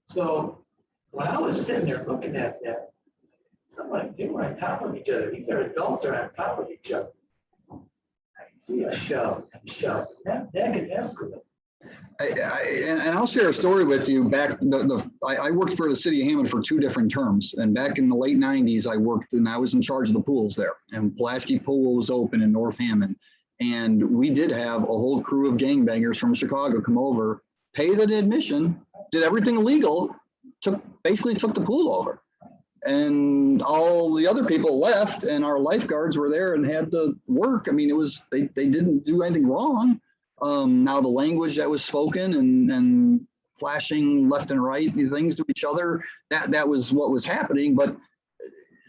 So when I was sitting there looking at that, they were on top of each other. These are adults are on top of each other. I can see a shove and shove. That could escalate. And I'll share a story with you. Back, I worked for the city of Hammond for 2 different terms. And back in the late 90s, I worked and I was in charge of the pools there. And Pulaski Pool was open in North Hammond. And we did have a whole crew of gangbangers from Chicago come over, pay the admission, did everything legal, basically took the pool over. And all the other people left and our lifeguards were there and had to work. I mean, they didn't do anything wrong. Now the language that was spoken and flashing left and right things to each other, that was what was happening, but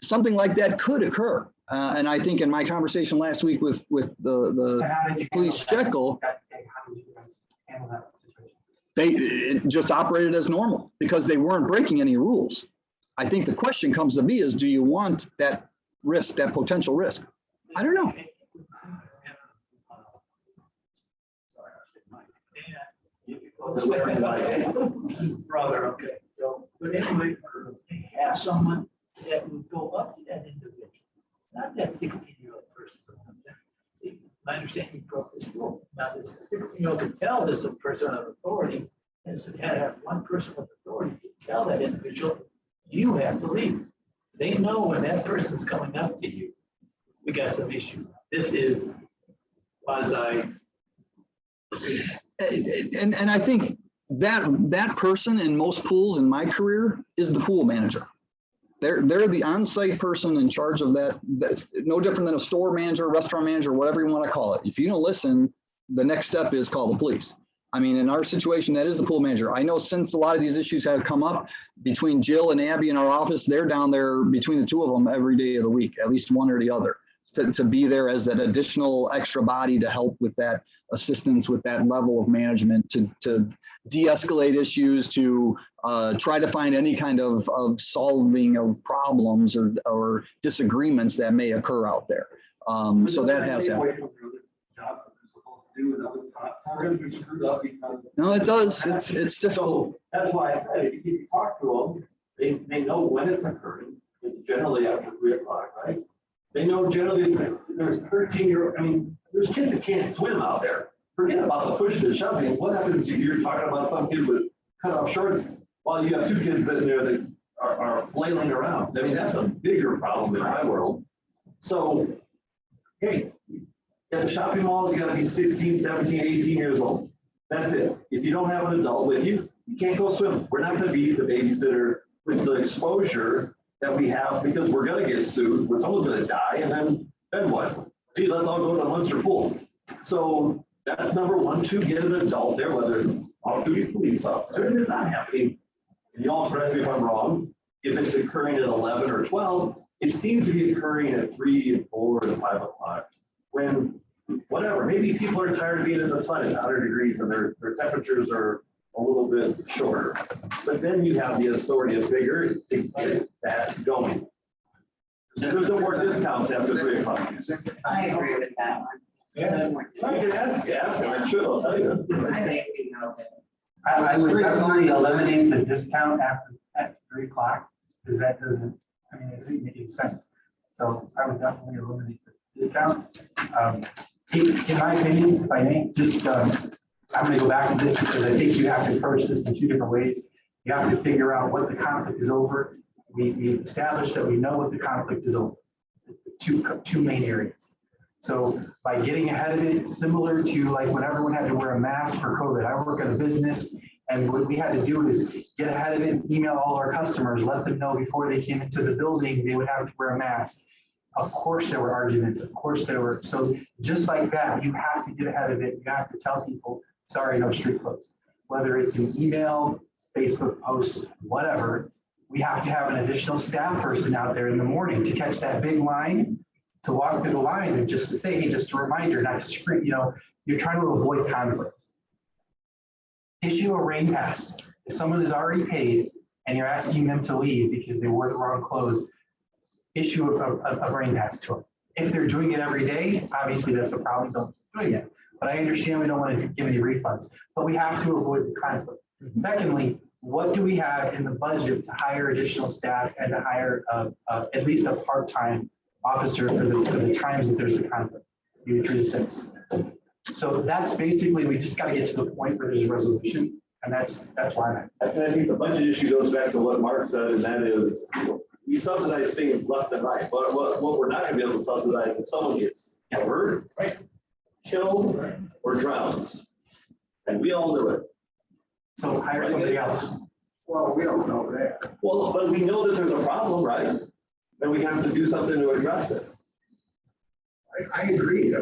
something like that could occur. And I think in my conversation last week with the police Shekel, it just operated as normal because they weren't breaking any rules. I think the question comes to be is, do you want that risk, that potential risk? I don't know. Brother, okay. So, but anyway, they have someone that would go up to that individual, not that 16-year-old person. See, I understand you broke this rule. Now, this 16-year-old can tell this person of authority, and so had have one person with authority to tell that individual, you have to leave. They know when that person's coming up to you, we got some issue. This is quasi. And I think that person in most pools in my career is the pool manager. They're the on-site person in charge of that, no different than a store manager, restaurant manager, whatever you want to call it. If you don't listen, the next step is call the police. I mean, in our situation, that is the pool manager. I know since a lot of these issues have come up between Jill and Abby in our office, they're down there between the two of them every day of the week, at least one or the other, to be there as that additional extra body to help with that assistance, with that level of management, to de-escalate issues, to try to find any kind of solving of problems or disagreements that may occur out there. So that has happened. We're gonna be screwed up because. No, it does. It's difficult. So that's why I said, if you talk to them, they know when it's occurring. It's generally after 3 o'clock, right? They know generally there's 13-year-old, I mean, there's kids that can't swim out there. Forget about the pushing and shoving. What happens if you're talking about some kid with cut off shorts while you have 2 kids in there that are flailing around? I mean, that's a bigger problem in my world. So, hey, at the shopping malls, you gotta be 16, 17, 18 years old. That's it. If you don't have an adult with you, you can't go swim. We're not gonna be the babysitter with the exposure that we have, because we're gonna get sued, where someone's gonna die, and then what? Gee, let's all go to the Munster pool. So that's number 1, 2, get an adult there, whether it's off-duty police officer, and it's not happening. And y'all correct me if I'm wrong, if it's occurring at 11 or 12, it seems to be occurring at 3 and 4 and 5 o'clock. When, whatever, maybe people are tired of being in the sun at 100 degrees and their temperatures are a little bit shorter. But then you have the authority of figure to get that going. There's no more discounts after 3 o'clock. I agree with that one. Yeah. I can ask, and I'm sure they'll tell you. I think we know that. I would definitely eliminate the discount at 3 o'clock, because that doesn't, I mean, it doesn't make any sense. So I would definitely eliminate the discount. In my opinion, if I may, just, I'm gonna go back to this because I think you have to approach this in 2 different ways. You have to figure out what the conflict is over. We established that we know what the conflict is over, two main areas. So by getting ahead of it, similar to like when everyone had to wear a mask for COVID, I work at a business, and what we had to do is get ahead of it, email all our customers, let them know before they came into the building, they would have to wear a mask. Of course there were arguments, of course there were, so just like that, you have to get ahead of it, you have to tell people, sorry, no street closed. Whether it's an email, Facebook post, whatever, we have to have an additional staff person out there in the morning to catch that big line, to walk through the line and just to say, hey, just a reminder, not to scream, you're trying to avoid conflict. Issue a rain pass. If someone is already paid and you're asking them to leave because they wore the wrong clothes, issue a rain pass to them. If they're doing it every day, obviously that's a problem, don't keep doing it. But I understand we don't want to give any refunds, but we have to avoid the conflict. Secondly, what do we have in the budget to hire additional staff and to hire at least a part-time officer for the times that there's the conflict, maybe 3 to 6. So that's basically, we just got to get to the point where there's a resolution, and that's why. And I think the budget issue goes back to what Mark said, and that is, we subsidize things left and right, but what we're not gonna be able to subsidize if someone gets hurt, right, killed, or drowned. And we all know it. So hire somebody else. Well, we don't know that. Well, but we know that there's a problem, right? And we have to do something to address it. I agree.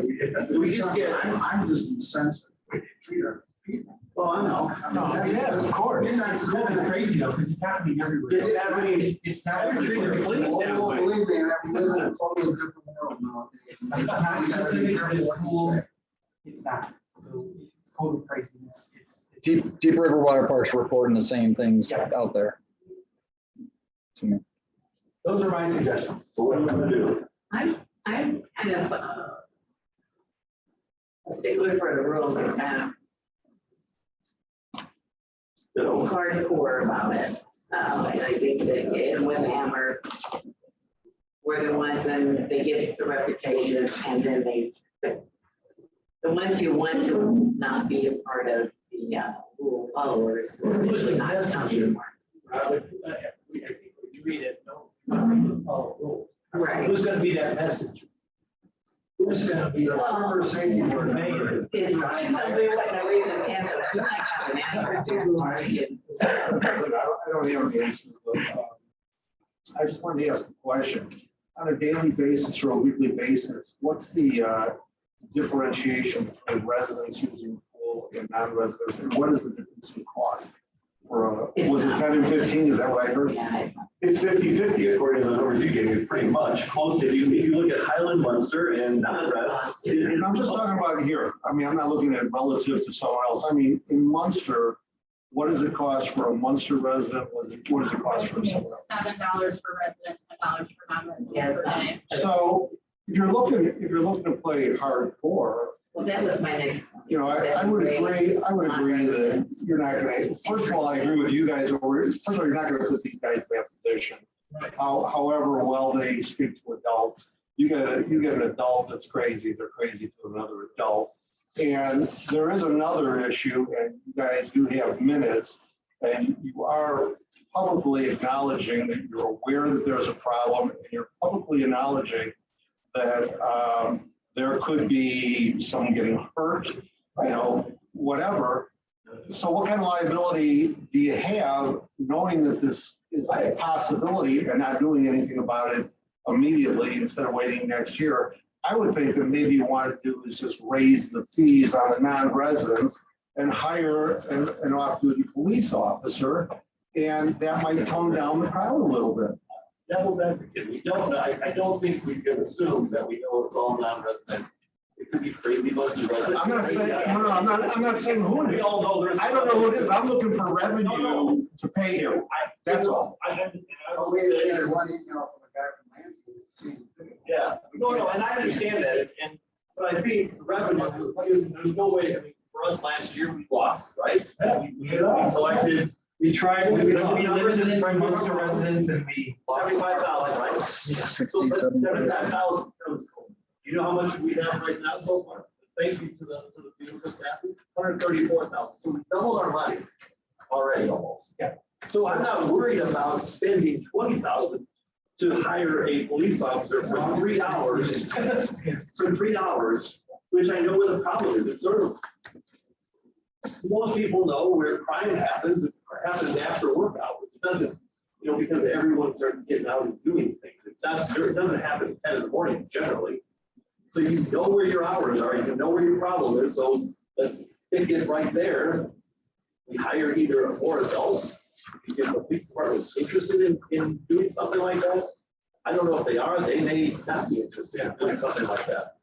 We just get- I'm just insensitive. We treat our people. Well, I know. Yeah, of course. It's kind of crazy though, because it's happening everywhere. Is it happening? It's not. Every street the police down. Oh, believe me, we live in a totally different world now. It's not specific to this school. It's not. So it's totally crazy. It's Deep River Water Parks reporting the same things out there. those are my suggestions. So what are we gonna do? I'm kind of a stickler for the rules and kind of You know, hardcore about it. And I think that in Windhammer, we're the ones and they get the reputation, and then the ones who want to not be a part of the rule followers will usually not come anymore. I think when you read it, no, follow rules. Right. Who's gonna be that message? Who's gonna be the Well, safety for the mayor? Is somebody wanting to raise his hand, so he might have an answer to. I don't have the answer, but I just wanted to ask a question. On a daily basis or a weekly basis, what's the differentiation between residents using the pool and non-residents? And what is the difference in cost? For was it 10 and 15? Is that what I heard? Yeah, It's 50-50 according to the numbers you gave me, pretty much close. If you look at Highland, Munster and non-reds. And I'm just talking about here. I mean, I'm not looking at relative to someone else. I mean, in Munster, what does it cost for a Munster resident? What does it cost for someone else? $7 for residents, $10 for non-residents Yeah. per day. So if you're looking to play hardcore, well, that was my next. point. you know, I would agree that you're not gonna, first of all, I agree with you guys over, first of all, you're not gonna put these guys in that position. However well they speak to adults, you get an adult that's crazy, they're crazy to another adult. And there is another issue, and you guys do have minutes, and you are publicly acknowledging that you're aware that there's a problem, and you're publicly acknowledging that there could be someone getting hurt, you know, whatever. So what kind of liability do you have knowing that this is a possibility and not doing anything about it immediately instead of waiting next year? I would think that maybe you want to do is just raise the fees on the non-residents and hire an off-duty police officer, and that might tone down the crowd a little bit. Devil's advocate, I don't think we can assume that we know it's all non-resident. It could be crazy Munster resident. I'm not saying, no, I'm not saying who it We is. all know there's. I don't know who it is. I'm looking for revenue to pay him. That's all. We had one email from a guy from Lansing. Yeah, no, and I understand that, but I think the revenue, there's no way, I mean, for us last year, we lost, right? We collected We tried, we residents, Right, Munster residents, and we. 75,000, right? Yeah. So that's 75,000. You know how much we have right now so far? Thank you to the beautiful staff, 134,000. So we doubled our money already almost. Yeah. So I'm not worried about spending 20,000 to hire a police officer for 3 hours. For 3 hours, which I know what the problem is. It's sort of, most people know where crime happens. It happens after work hours. It doesn't, you know, because everyone starts getting out and doing things. It doesn't happen at 10 in the morning generally. So you know where your hours are, you know where your problem is. So let's stick it right there. We hire either more adults, if the police department is interested in doing something like that. I don't know if they are, they may not be interested in doing something like that.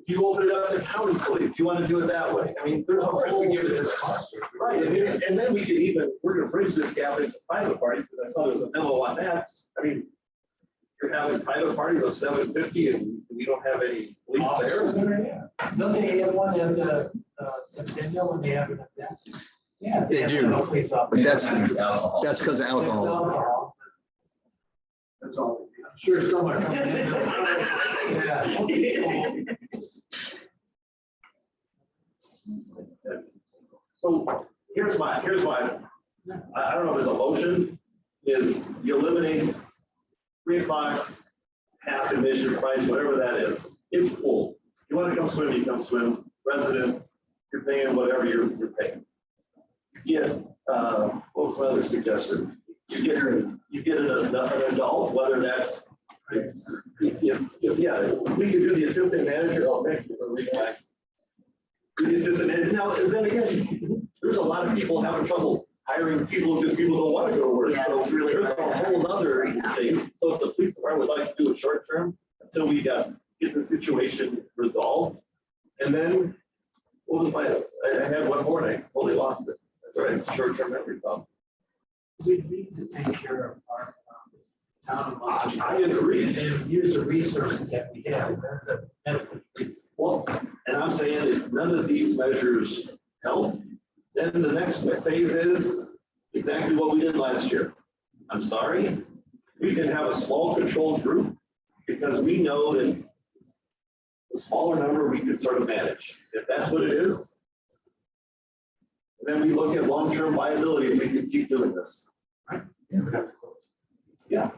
You open it up to county police, you want to do it that way. I mean, there's a whole, we give it this cost. Right, and then we could even, we're gonna bridge this gap into private parties, because I saw there was a memo on that. I mean, you're having private parties of 750 and we don't have any police there. Don't they have one at the Centennial when they have an event? Yeah. They have do. no police officer. But that's Alcohol. because of alcohol. Alcohol. That's all. I'm sure someone. Yeah. So here's my, I don't know if there's a motion, is you eliminate 3 o'clock, half admission price, whatever that is. It's full. You want to come swim, you come swim. Resident, you're paying whatever you're paying. You get, what was my other suggestion? You get an adult, whether that's, yeah, we could do the assistant manager, oh, thank you for reading my. The assistant manager, now, and then again, there's a lot of people having trouble hiring people because people don't want to go to work. Yeah, So it's really there's hard a to whole hire other right now. thing. So if the police department would like to do it short term until we get the situation resolved. And then, what was I had one more and I totally lost it. That's all right, it's a short term memory problem. We need to take care of our town of Munster. I agree. And use the resources that we have. That's the police. Well, and I'm saying if none of these measures help, then the next phase is exactly what we did last year. I'm sorry, we can have a small controlled group because we know that the smaller number we can sort of manage. If that's what it is, then we look at long-term viability if we can keep doing this. Yeah.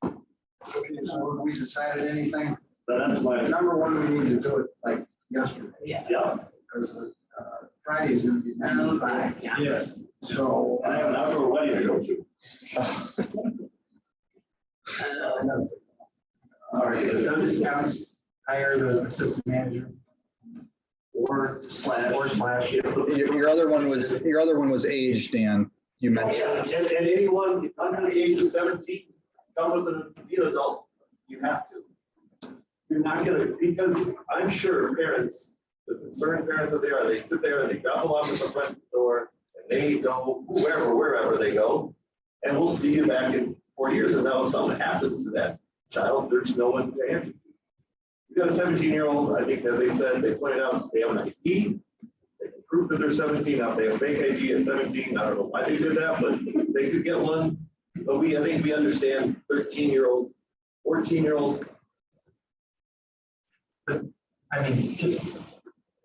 Okay, so have we decided anything? That's my, Number one, we need to do it like yesterday, Yeah. yeah, because Friday is gonna be 95. Yeah. Yes. So, I have an outdoor wedding to go to. discounts, hire the assistant manager. Or slash. Your other one was age, Dan, you mentioned. And anyone under the age of 17, come with an adult, you have to. You're not gonna, because I'm sure parents, the concerned parents that they are, they sit there and they drop them off at the front door and they go wherever they go. And we'll see you back in 4 years. And now if something happens to that child, there's no one to answer. You got a 17-year-old, I think, as they said, they pointed out, they have an ID. They can prove that they're 17. Now, if they have fake ID at 17, I don't know why they did that, but they could get one. But I think we understand 13-year-olds, 14-year-olds. I mean, just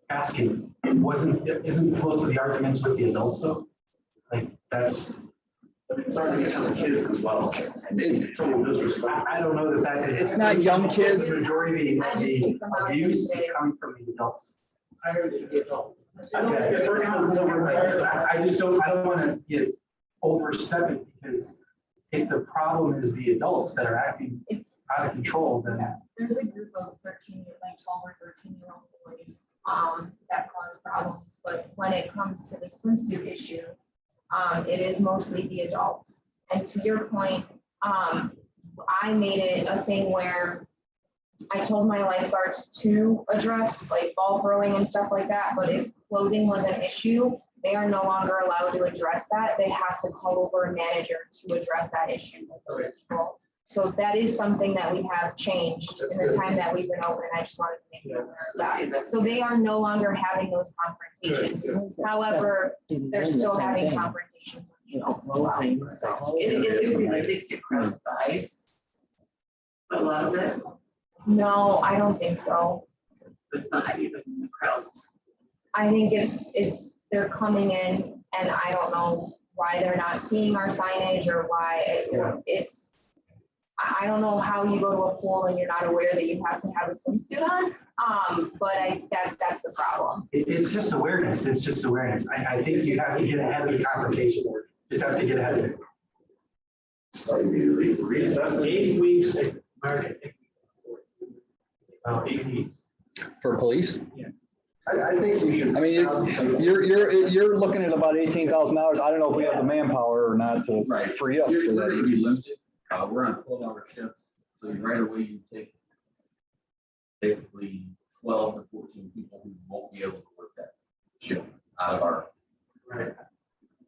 asking, isn't most of the arguments with the adults though? Like, that's, But it's starting to get some kids as well. Total disrespect. I don't know that is. It's not young kids. The majority of the abuse is coming from the adults. I don't think it hurts them. I don't want to get overstep it because if the problem is the adults that are acting It's, out of control, then there's a group of 13, like 12 or 13-year-old boys, that cause problems. But when it comes to the swimsuit issue, it is mostly the adults. And to your point, I made it a thing where I told my lifeguards to address like ball throwing and stuff like that, but if clothing was an issue, they are no longer allowed to address that. They have to call over a manager to address that issue with those people. So that is something that we have changed in the time that we've been open. I just wanted to make you aware of that. So they are no longer having those confrontations. However, they're still having confrontations with the adults as well. Is it related to crowd size? A lot of it, No, I don't think so. it's not even the crowds. I think it's, they're coming in and I don't know why they're not seeing our signage or why it's, I don't know how you go to a pool and you're not aware that you have to have a swimsuit on. But that's the problem. it's just awareness. It's just awareness. I think you have to get ahead of the confrontation. Just have to get ahead of it. So we reassess 8 weeks, American. 8 weeks. For police? I think you should. I mean, you're looking at about $18,000. I don't know if we have the manpower or not to Right. free up You're for going to that. be limited. We're on 12-hour shifts, so right away you take basically 12 to 14 people who won't be able to work that shift out of our Right.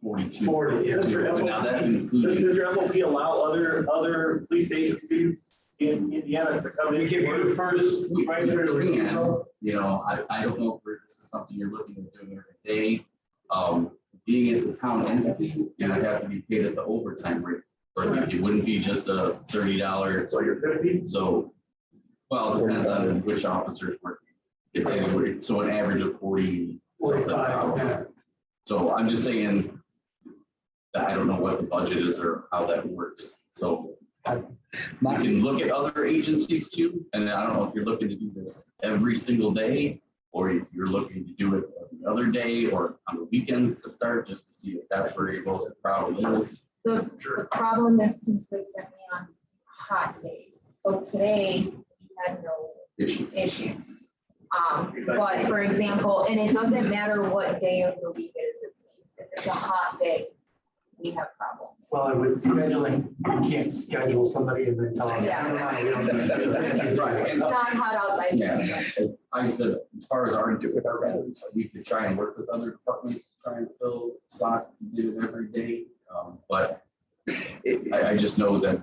42. 40, yeah. But now that's including. Does your MOP allow other police agencies in Indiana to come in? Give you the first right We there. can, you know, I don't know if this is something you're looking at doing every day. Being it's a town entity, you would have to be paid at the overtime rate. Or it wouldn't be just a $30. So you're 50? So, well, it depends on which officers work. If they were, so an average of 40. something an 45, hour. yeah. So I'm just saying that I don't know what the budget is or how that works. So we can look at other agencies too. And I don't know if you're looking to do this every single day or if you're looking to do it every other day or on the weekends to start, just to see if that's where your problem is. The problem is consistently on hot days. So today we had no issues. But for example, and it doesn't matter what day of the week it is, it seems. If it's a hot day, we have problems. Well, with scheduling, you can't schedule somebody and then tell them. Yeah. We don't need to. Right. It's not hot outside. Yeah, like I said, as far as our department, we could try and work with other departments, to try and fill slots, we do it every day. But I just know that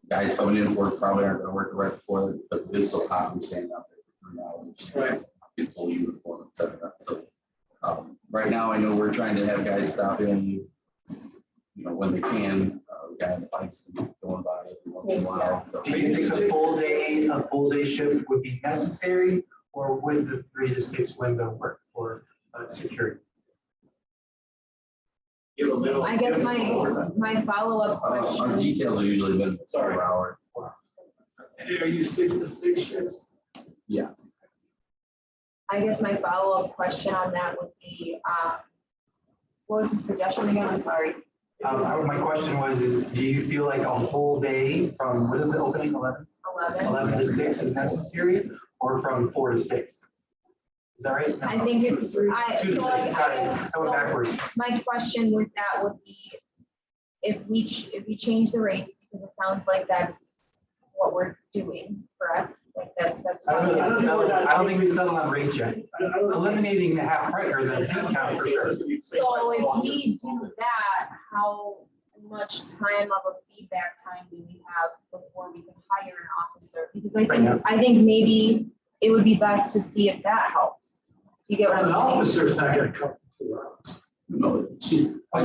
guys coming in for work probably aren't gonna work right before it because it is so hot and standing out there for 3 hours. Right. Get full uniform, et cetera. So, right now I know we're trying to have guys stop in, you know, when they can. We got the bikes going by every once in a while, so. Do you think a full day shift would be necessary, or would the 3 to 6 window work for security? I guess my follow-up Our question, details are usually been 4 hours. Are you 6 to 6 shifts? Yeah. I guess my follow-up question on that would be, what was the suggestion again? I'm sorry. My question was, do you feel like a whole day from, what is the opening, 11? 11 to 6 is necessary, or from 4 to 6? Is that right? No, I think two to it's, three. I, Two to so like, six, I sorry, guess, going so backwards. my question with that would be, if we change the rates, because it sounds like that's what we're doing, correct? Like that's. I don't, I don't think we're not- I don't think we settled on rates yet. Eliminating the half price or the discount for sure. So if we do that, how much time of a feedback time do we have before we can hire an officer? Because I think maybe it would be best to see if that helps. Do you get what An I'm saying? officer's not gonna come to 2 hours. No,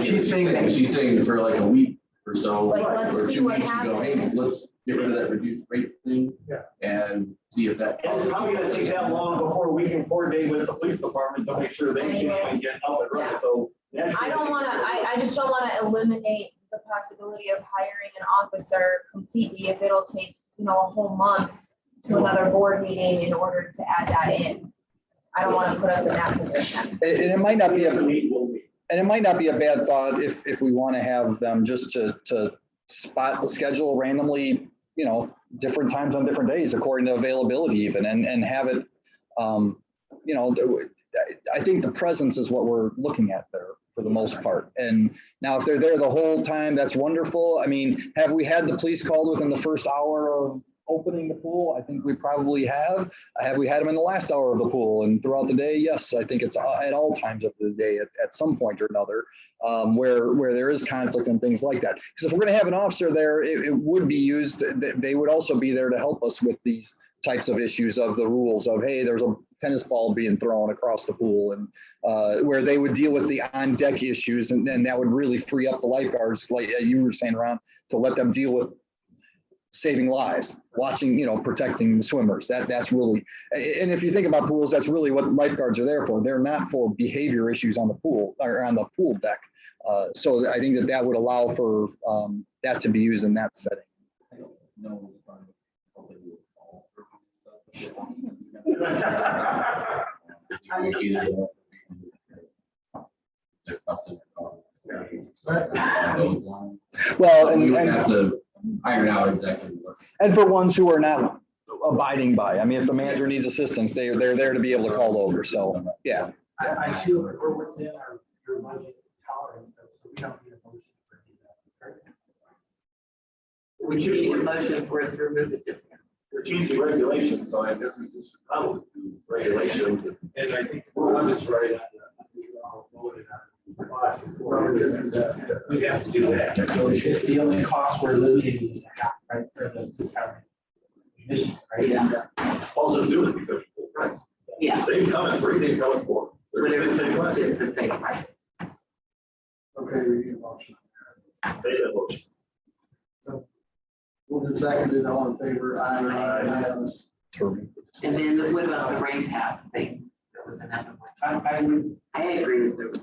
She's saying that. She's saying for like a week or so. Like, let's or see 2 what weeks to go, hey, happens. let's get rid of that reduced rate thing. Yeah. And see if that. And it's probably gonna take that long before we can coordinate with the police department to make sure they can get up and running, so. I don't wanna, I just don't wanna eliminate the possibility of hiring an officer completely if it'll take, a whole month to another board meeting in order to add that in. I don't wanna put us in that position. And it might not be a, We'll meet. and it might not be a bad thought if we want to have them just to spot schedule randomly, different times on different days according to availability even, and have it, I think the presence is what we're looking at there for the most part. And now if they're there the whole time, that's wonderful. I mean, have we had the police called within the first hour of opening the pool? I think we probably have. Have we had them in the last hour of the pool and throughout the day? Yes, I think it's at all times of the day at some point or another, where there is conflict and things like that. Because if we're going to have an officer there, it would be used, they would also be there to help us with these types of issues of the rules of, hey, there's a tennis ball being thrown across the pool, and where they would deal with the on deck issues, and that would really free up the lifeguards, like you were saying, Ron, to let them deal with saving lives, watching, protecting the swimmers. That's really, and if you think about pools, that's really what lifeguards are there for. They're not for behavior issues on the pool or on the pool deck. So I think that would allow for that to be used in that setting. I don't know. Well, We would and have to iron out exactly what. and for ones who are not abiding by, I mean, if the manager needs assistance, they're there to be able to call over. So, yeah. I feel that we're within your budget tolerance, so we don't need a motion for that. We need a motion for it to remove the discount. We're changing regulations, so I guess we just probably do regulations. And I think we're just right on the. We have to do that. So if the only cost we're eliminating is half, right, for the discount commission, right? Yeah. Also do it because of the price. Yeah, They can come in free, they can come in for. whatever, They say it's just the same price. Okay, we need a motion. They have a motion. Moved and seconded, all in favor? Aye. Unanimous. And then what about the rain pass thing? That was another one. I would. I agree with the.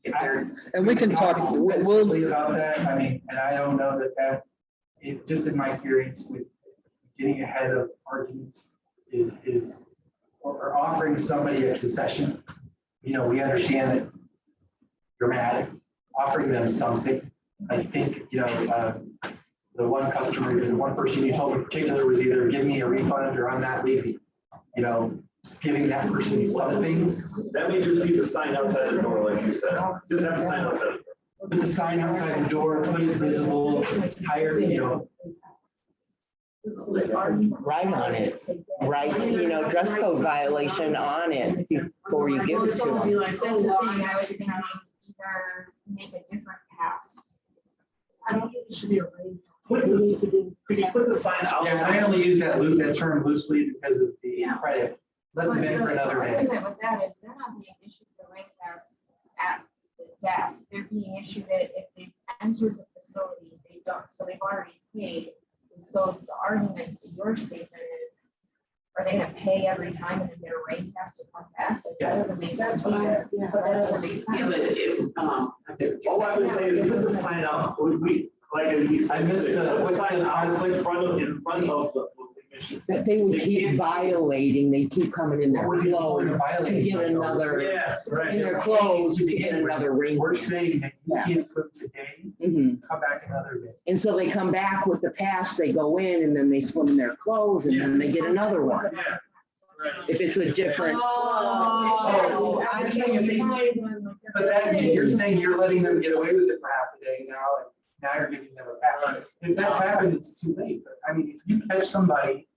If they're, And we can talk, we'll, Explicitly about that, I mean, and I don't know it, just in my experience with getting ahead of arguments is, or offering somebody a concession. We understand that you're mad, offering them something. I think, the one customer, the one person you told in particular was either give me a refund or I'm not leaving. Just giving that person something. That may just be the sign outside the door, like you said. Just have the sign outside the door. Put the sign outside the door, put it visible, hire, Write on it, write, dress code violation on it before you give it to Someone them. be like, That's oh, the why? thing, I was thinking either make a different pass. I don't think it should be a rain. Put this, could you put the sign Yeah, and I outside? only use that term loosely because of the Yeah. credit. Let them in for another The day. argument with that is they're not being issued the rain pass at the desk. They're being issued it if they've entered the facility, they don't, so they've already paid. So the argument to your statement is, are they gonna pay every time and then get a rain pass to come back? Like, that doesn't make sense either. But that doesn't make yeah, but sense. All I would say is put the sign out, we, like, you said. I missed the- put what's the sign out conflict? in front of the issue. That they would They keep can't see it. violating, they keep coming in their What would you call it, clothes to violating? get another, Yeah, right. in their clothes to get another ring. We're saying that you Yeah. can't swim today, Mhm. come back another day. And so they come back with the pass, they go in and then they swim in their clothes and then they get another one. Yeah. Right. If it's a different, Oh, I'm saying if they- But that, you're saying you're letting them get away with it for half a day now, and now you're giving them a pass. If that's happened, it's too late. But I mean, if you catch somebody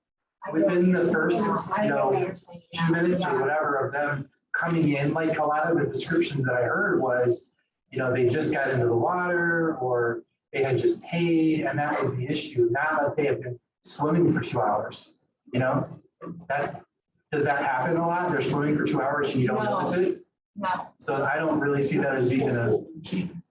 within the first, I you know know, what you're saying. 2 minutes or Yeah. whatever of them coming in, like a lot of the descriptions that I heard was, you know, they just got into the water or they had just paid and that was the issue, not that they have been swimming for 2 hours, you know? That's, does that happen a lot? They're swimming for 2 hours and you don't No. notice it? No. So I don't really see that as even a,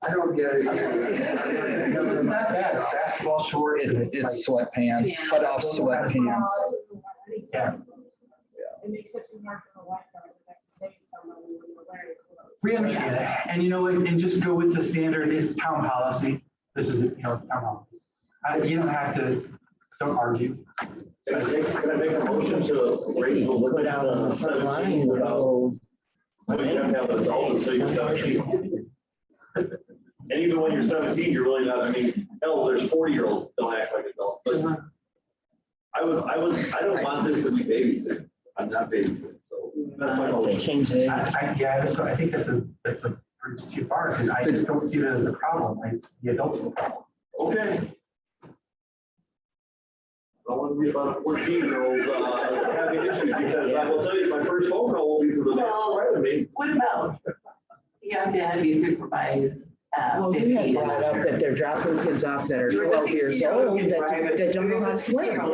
I don't get it. it's not bad, it's basketball shorts. and It's like- sweatpants, cut off sweatpants. Yeah. It makes it too hard for the lifeguards to have to save someone when they're wearing clothes. We understand it, and you know what, and just go with the standard, it's town policy, this is, you know, town policy. You don't have to, don't argue. Can I make a motion to raise the limit put out on the to front line, 17 without, oh, so you have to have an adult, so you're 17. And even when you're 17, you're really not, I mean, hell, there's 40-year-olds that don't act like adults, but I don't want this to be babysitting. I'm not babysitting, so that's my I'd say motion. change it. I think that's a bridge too far, because I just don't see that as the problem, like, the adults are the problem. Okay. I want to be about a 14-year-old having issues, because I will tell you, my first phone call will be to the next right of me. What about, you have to be supervised, Well, you had 15 and brought up under. that they're dropping kids off that are You're a 12 years old 16-year-old that don't know how to swim. and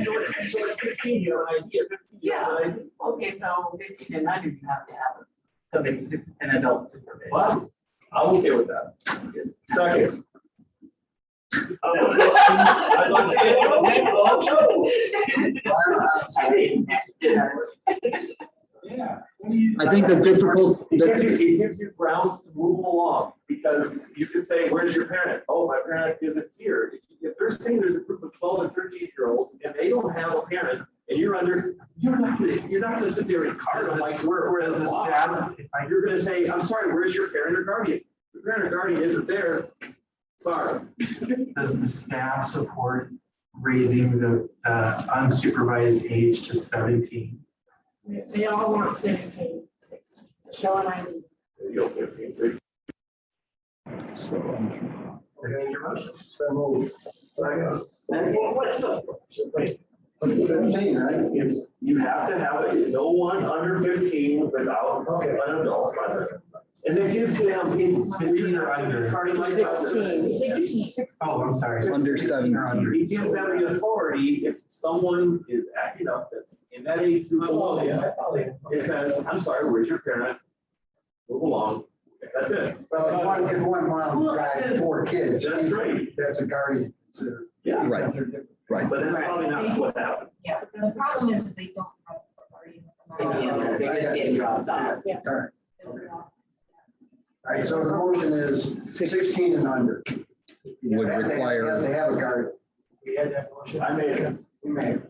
they're So it's 16, you have an idea, 15, you have an idea. Okay, so 15 and under, you have to have somebody, an adult supervision. What? I'm okay with that. Just- Second. I'd like to get you a name of the show. I think, yeah. Yeah. I think the difficult, It gives you grounds to move along, because you can say, where's your parent? Oh, my parent isn't here. If they're saying there's a group of 12 and 13-year-olds and they don't have a parent and you're not gonna sit there and card them like we're Does as the a staff, staff. You're gonna say, I'm sorry, where's your parent or guardian? Your parent or guardian isn't there. Sorry. does the staff support raising the unsupervised age to 17? They all want 16. To show an ID. You go 15, 16. Okay, your motion. So moved. What's up? Wait. 15, right? It's, you have to have it, no one under 15 without an adult present. And the kids can in. 15 or under. 16. Oh, I'm sorry. Under 17. Or under. It gives them the authority, if someone is acting up that's in that age group below, it says, I'm sorry, where's your parent? Move along, that's it. Well, if one mom drives 4 kids, That's great, that's a guardian. yeah, Right. Right. but that's probably not what happened. Yeah, the problem is they don't have authority. Yeah, they're just getting dropped off. All right, so the motion is 16 and under. Would Has to require, have a guardian. We had that motion. I made it. You may, Do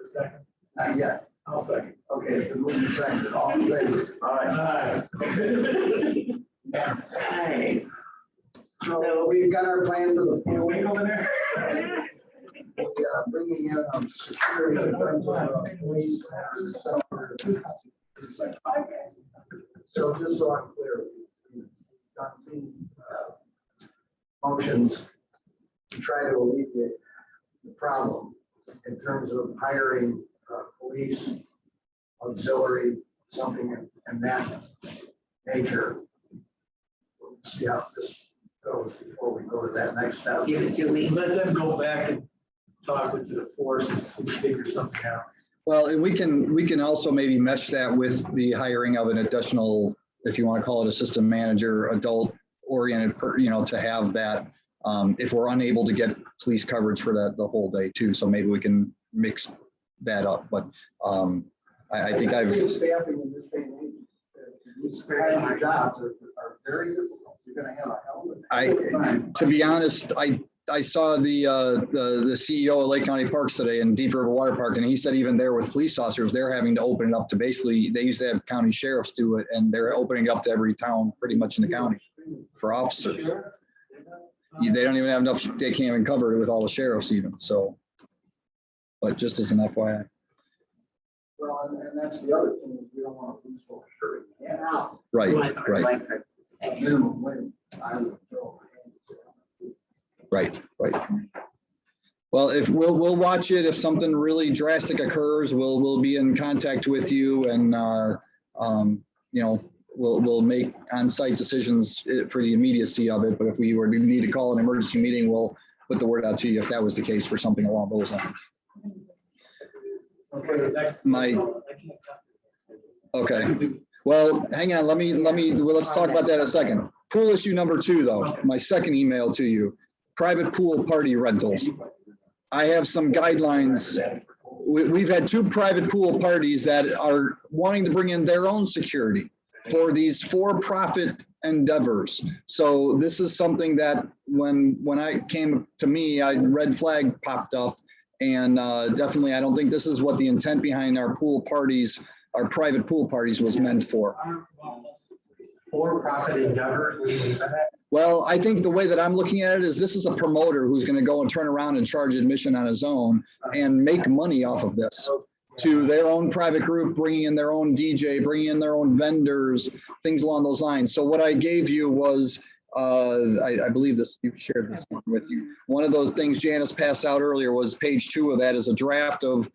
a second. not yet. I'll second. Okay, it's been moved and seconded. All in favor? All right. Right. So we've got our plan for the full week over there. Bringing in security. in terms of, police, So just so I'm clear, we've done 2 motions to try to alleviate the problem in terms of hiring police, auxiliary, something in that nature. We'll see how this goes before we go to that next step. Give it 2 weeks. Let them go back and talk with the forces and figure something out. well, and we can also maybe mesh that with the hiring of an additional, if you want to call it assistant manager, adult oriented, to have that, if we're unable to get police coverage for that the whole day too. So maybe we can mix that up, but I think I've. Staffing in this day and age, these kinds of jobs are very difficult. You're gonna have a hell of a. To be honest, I saw the CEO of Lake County Parks today in Deep River Water Park, and he said even there with police officers, they're having to open it up to basically, they used to have county sheriffs do it, and they're opening it up to every town pretty much in the county for officers. They don't even have enough, they can't even cover it with all the sheriffs even, so. But just as an FYI. Well, and that's the other thing, is we don't want to lose what we're sure. Yeah. Right, right, Minimum wage, I would throw. right. Well, if we'll watch it, if something really drastic occurs, we'll be in contact with you, and you know, we'll make on-site decisions for the immediacy of it. But if we were to need to call an emergency meeting, we'll put the word out to you if that was the case for something along those lines. Okay. Well, hang on. Let's talk about that in a second. Pool issue number 2, though. My second email to you: private pool party rentals. I have some guidelines. We've had 2 private pool parties that are wanting to bring in their own security for these for-profit endeavors. So this is something that when I came to me, red flag popped up, and definitely I don't think this is what the intent behind our pool parties, our private pool parties, was meant for. For-profit endeavors, what do you mean by that? Well, I think the way that I'm looking at it is this is a promoter who's going to go and turn around and charge admission on his own and make money off of this to their own private group, bringing in their own DJ, bringing in their own vendors, things along those lines. So what I gave you was, I believe this, you shared this one with you. One of those things Janice passed out earlier was page 2 of that is a draft of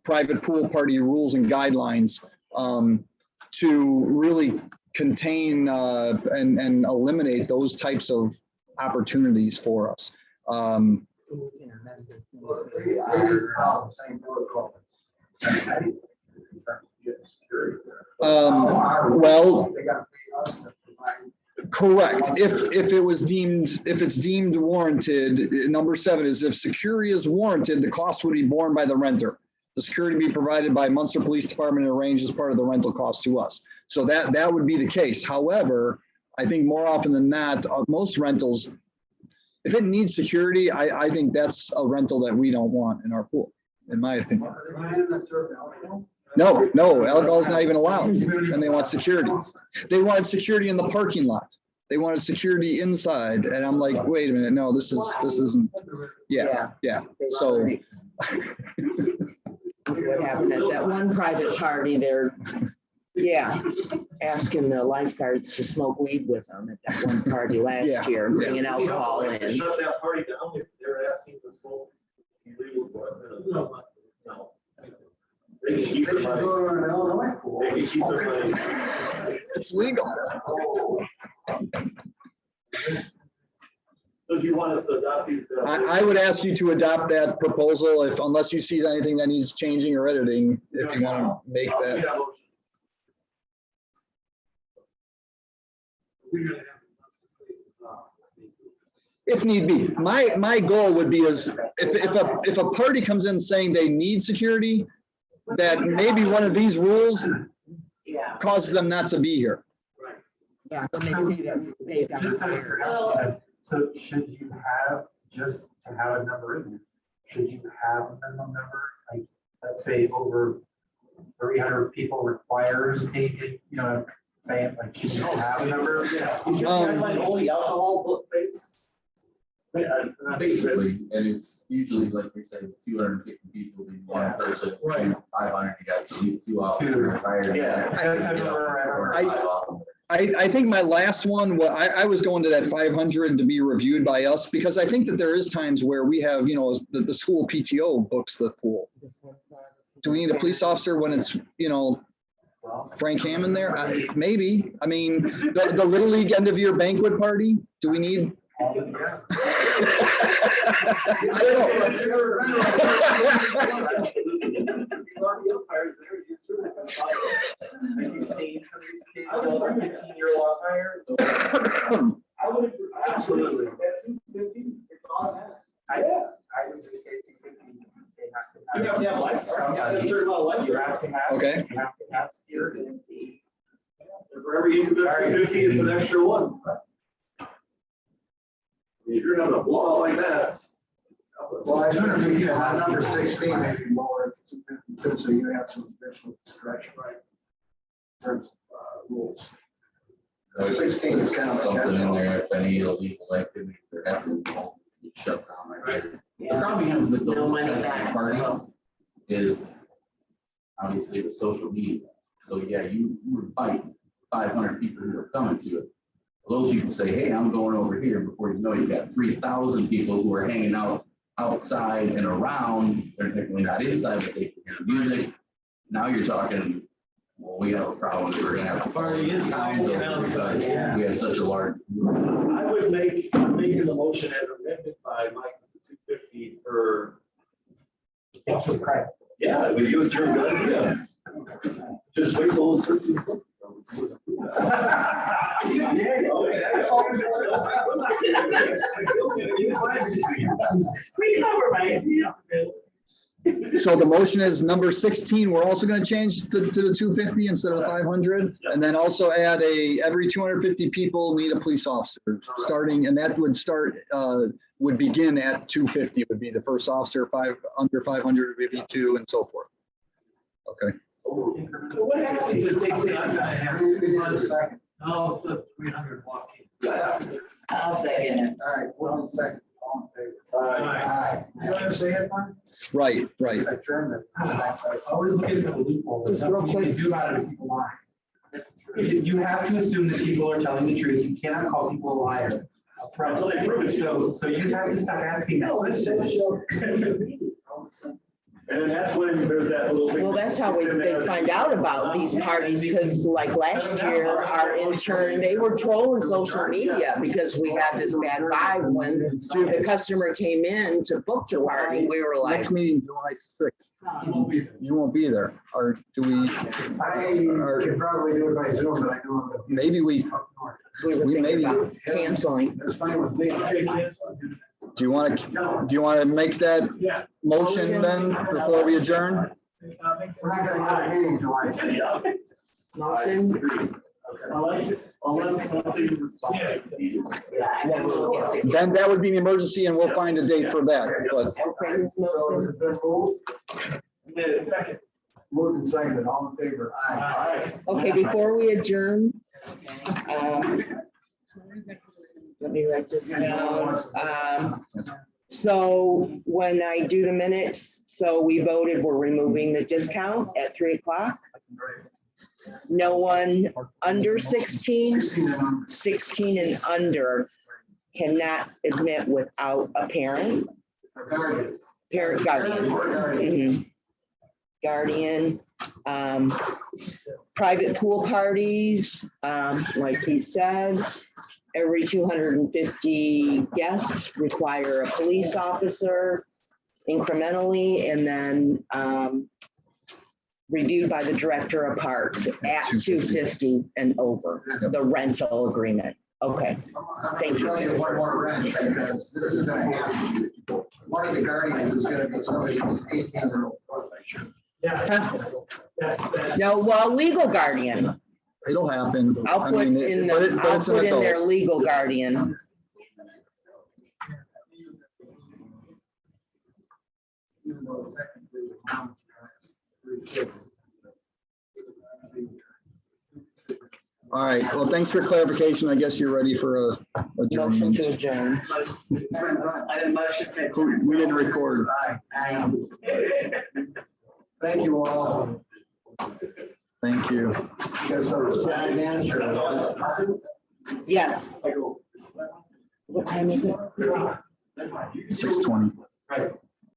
private pool party rules and guidelines to really contain and eliminate those types of opportunities for us. Well, correct. If it's deemed warranted, number 7 is if security is warranted, the cost would be borne by the renter. The security be provided by Munster Police Department and arranged as part of the rental cost to us. So that would be the case. However, I think more often than not, most rentals, if it needs security, I think that's a rental that we don't want in our pool, in my opinion. No, alcohol is not even allowed, and they want security. They wanted security in the parking lot. They wanted security inside, and I'm like, wait a minute, no, this isn't. Yeah. So. What happened at that one private party there? Yeah, asking the lifeguards to smoke weed with them at that one party last year, bringing alcohol in. Shut that party down if they're asking to smoke illegal. No. They can keep their money. They can keep their money. It's legal. So do you want us to adopt these? I would ask you to adopt that proposal unless you see anything that needs changing or editing, if you want to make that. If need be. My goal would be is if a party comes in saying they need security, that maybe one of these rules causes them not to be here. Yeah, when they see that they've got Just out of to curiosity, so should you have, just to have a number in there, should you have a minimum number? Like, let's say over 300 people requires a, saying like, should you have a number? Is your guideline only alcohol book based? Basically, and it's usually, like we said, 250 people, be one person, Right. 500, you got at least 2 officers retired. I think my last one, I was going to that 500 to be reviewed by us, because I think that there is times where we have, the school PTO books the pool. Do we need a police officer when it's, Frank Hammond there? Maybe. I mean, the Little League end of year banquet party, do we need? I Have you seen some of these kids, 15-year-old umpires? I would agree. Absolutely. It's automatic. I would just say 250. You have to have lights. You have to have a certain amount of light. You have to have. Okay. You have to have security. For every 250, it's an extra one. If you're having a blowout like that. Well, I wonder if you on number 16, maybe lower it to 250, so you have some additional discretion, right? In terms of rules. 16 is kind of a Something in catch-all. there, if any illegal activity they're happening, you shut down right there. The Yeah. problem you have with No those money kinds back. of parties is obviously the social media. So yeah, you invite 500 people who are coming to it. Those people say, hey, I'm going over here. Before you know, you've got 3,000 people who are hanging out outside and around. They're technically not inside, but they can hear music. Now you're talking, well, we have a problem. We're gonna have to Party inside and outside, yeah. We have such a large. I would make the motion as amended by Mike, 250 for. It's just correct. Yeah, but you, it's your good idea. Just wait till those 13. So the motion is number 16. We're also going to change to the 250 instead of the 500. And then also add every 250 people need a police officer starting, and that would start, would begin at 250 would be the first officer, under 500 would be 2 and so forth. Okay. So what happens if they say, I'm gonna have 300 seconds? No, it's the 300 walking. I'll second it. All right, 1 second, all in favor? Aye. You understand it, Mark? Right, right. Adjourn the next item. Always looking for the loophole. There's Just real nothing you can quick. do about it if people lie. You have to assume that people are telling the truth. You cannot call people a liar. upfront. Until they prove it. So you have to stop asking that question. And then that's when there's that little thing. Well, that's how they find out about these parties, because like last year, our intern, they were trolling social media because we had this bad vibe when the customer came in to book the party. We were like, Next meeting, July 6th. You won't be there. Or do we, I could probably do it by Zoom, but I know that. maybe we we were We thinking maybe- about canceling. That's fine with me. do you want to make that motion then before we adjourn? We're not gonna have a meeting July 6th. Motion, Unless something. Yeah, and then we'll get to. Then that would be an emergency and we'll find a date for that, but okay, So motion. it's been moved, Move. moved and seconded, all in favor? Aye. Aye. Okay, before we adjourn, let me write this down. So when I do the minutes, so we voted, we're removing the discount at 3:00. No one under 16, 16 and under cannot admit without a parent, Guardian. parent guardian. Mhm. Guardian, private pool parties, like he said, every 250 guests require a police officer incrementally, and then reviewed by the director of parks at 250 and over, the rental agreement. Okay, I'm gonna show you one more wrench, because this is gonna happen. One of the guardians is gonna be somebody who's 18-year-old. no, well, legal guardian, it'll happen. I'll I put mean, in, but I'll it's an put in adult. their legal guardian. Even though technically the mom has 3 kids. All right, well, thanks for clarification. I guess you're ready for a Motion adjournment. to adjourn. I have a motion to. We didn't record. Aye. Thank you all. Thank you. Because the sad answer. Yes. What time is it? 6:20.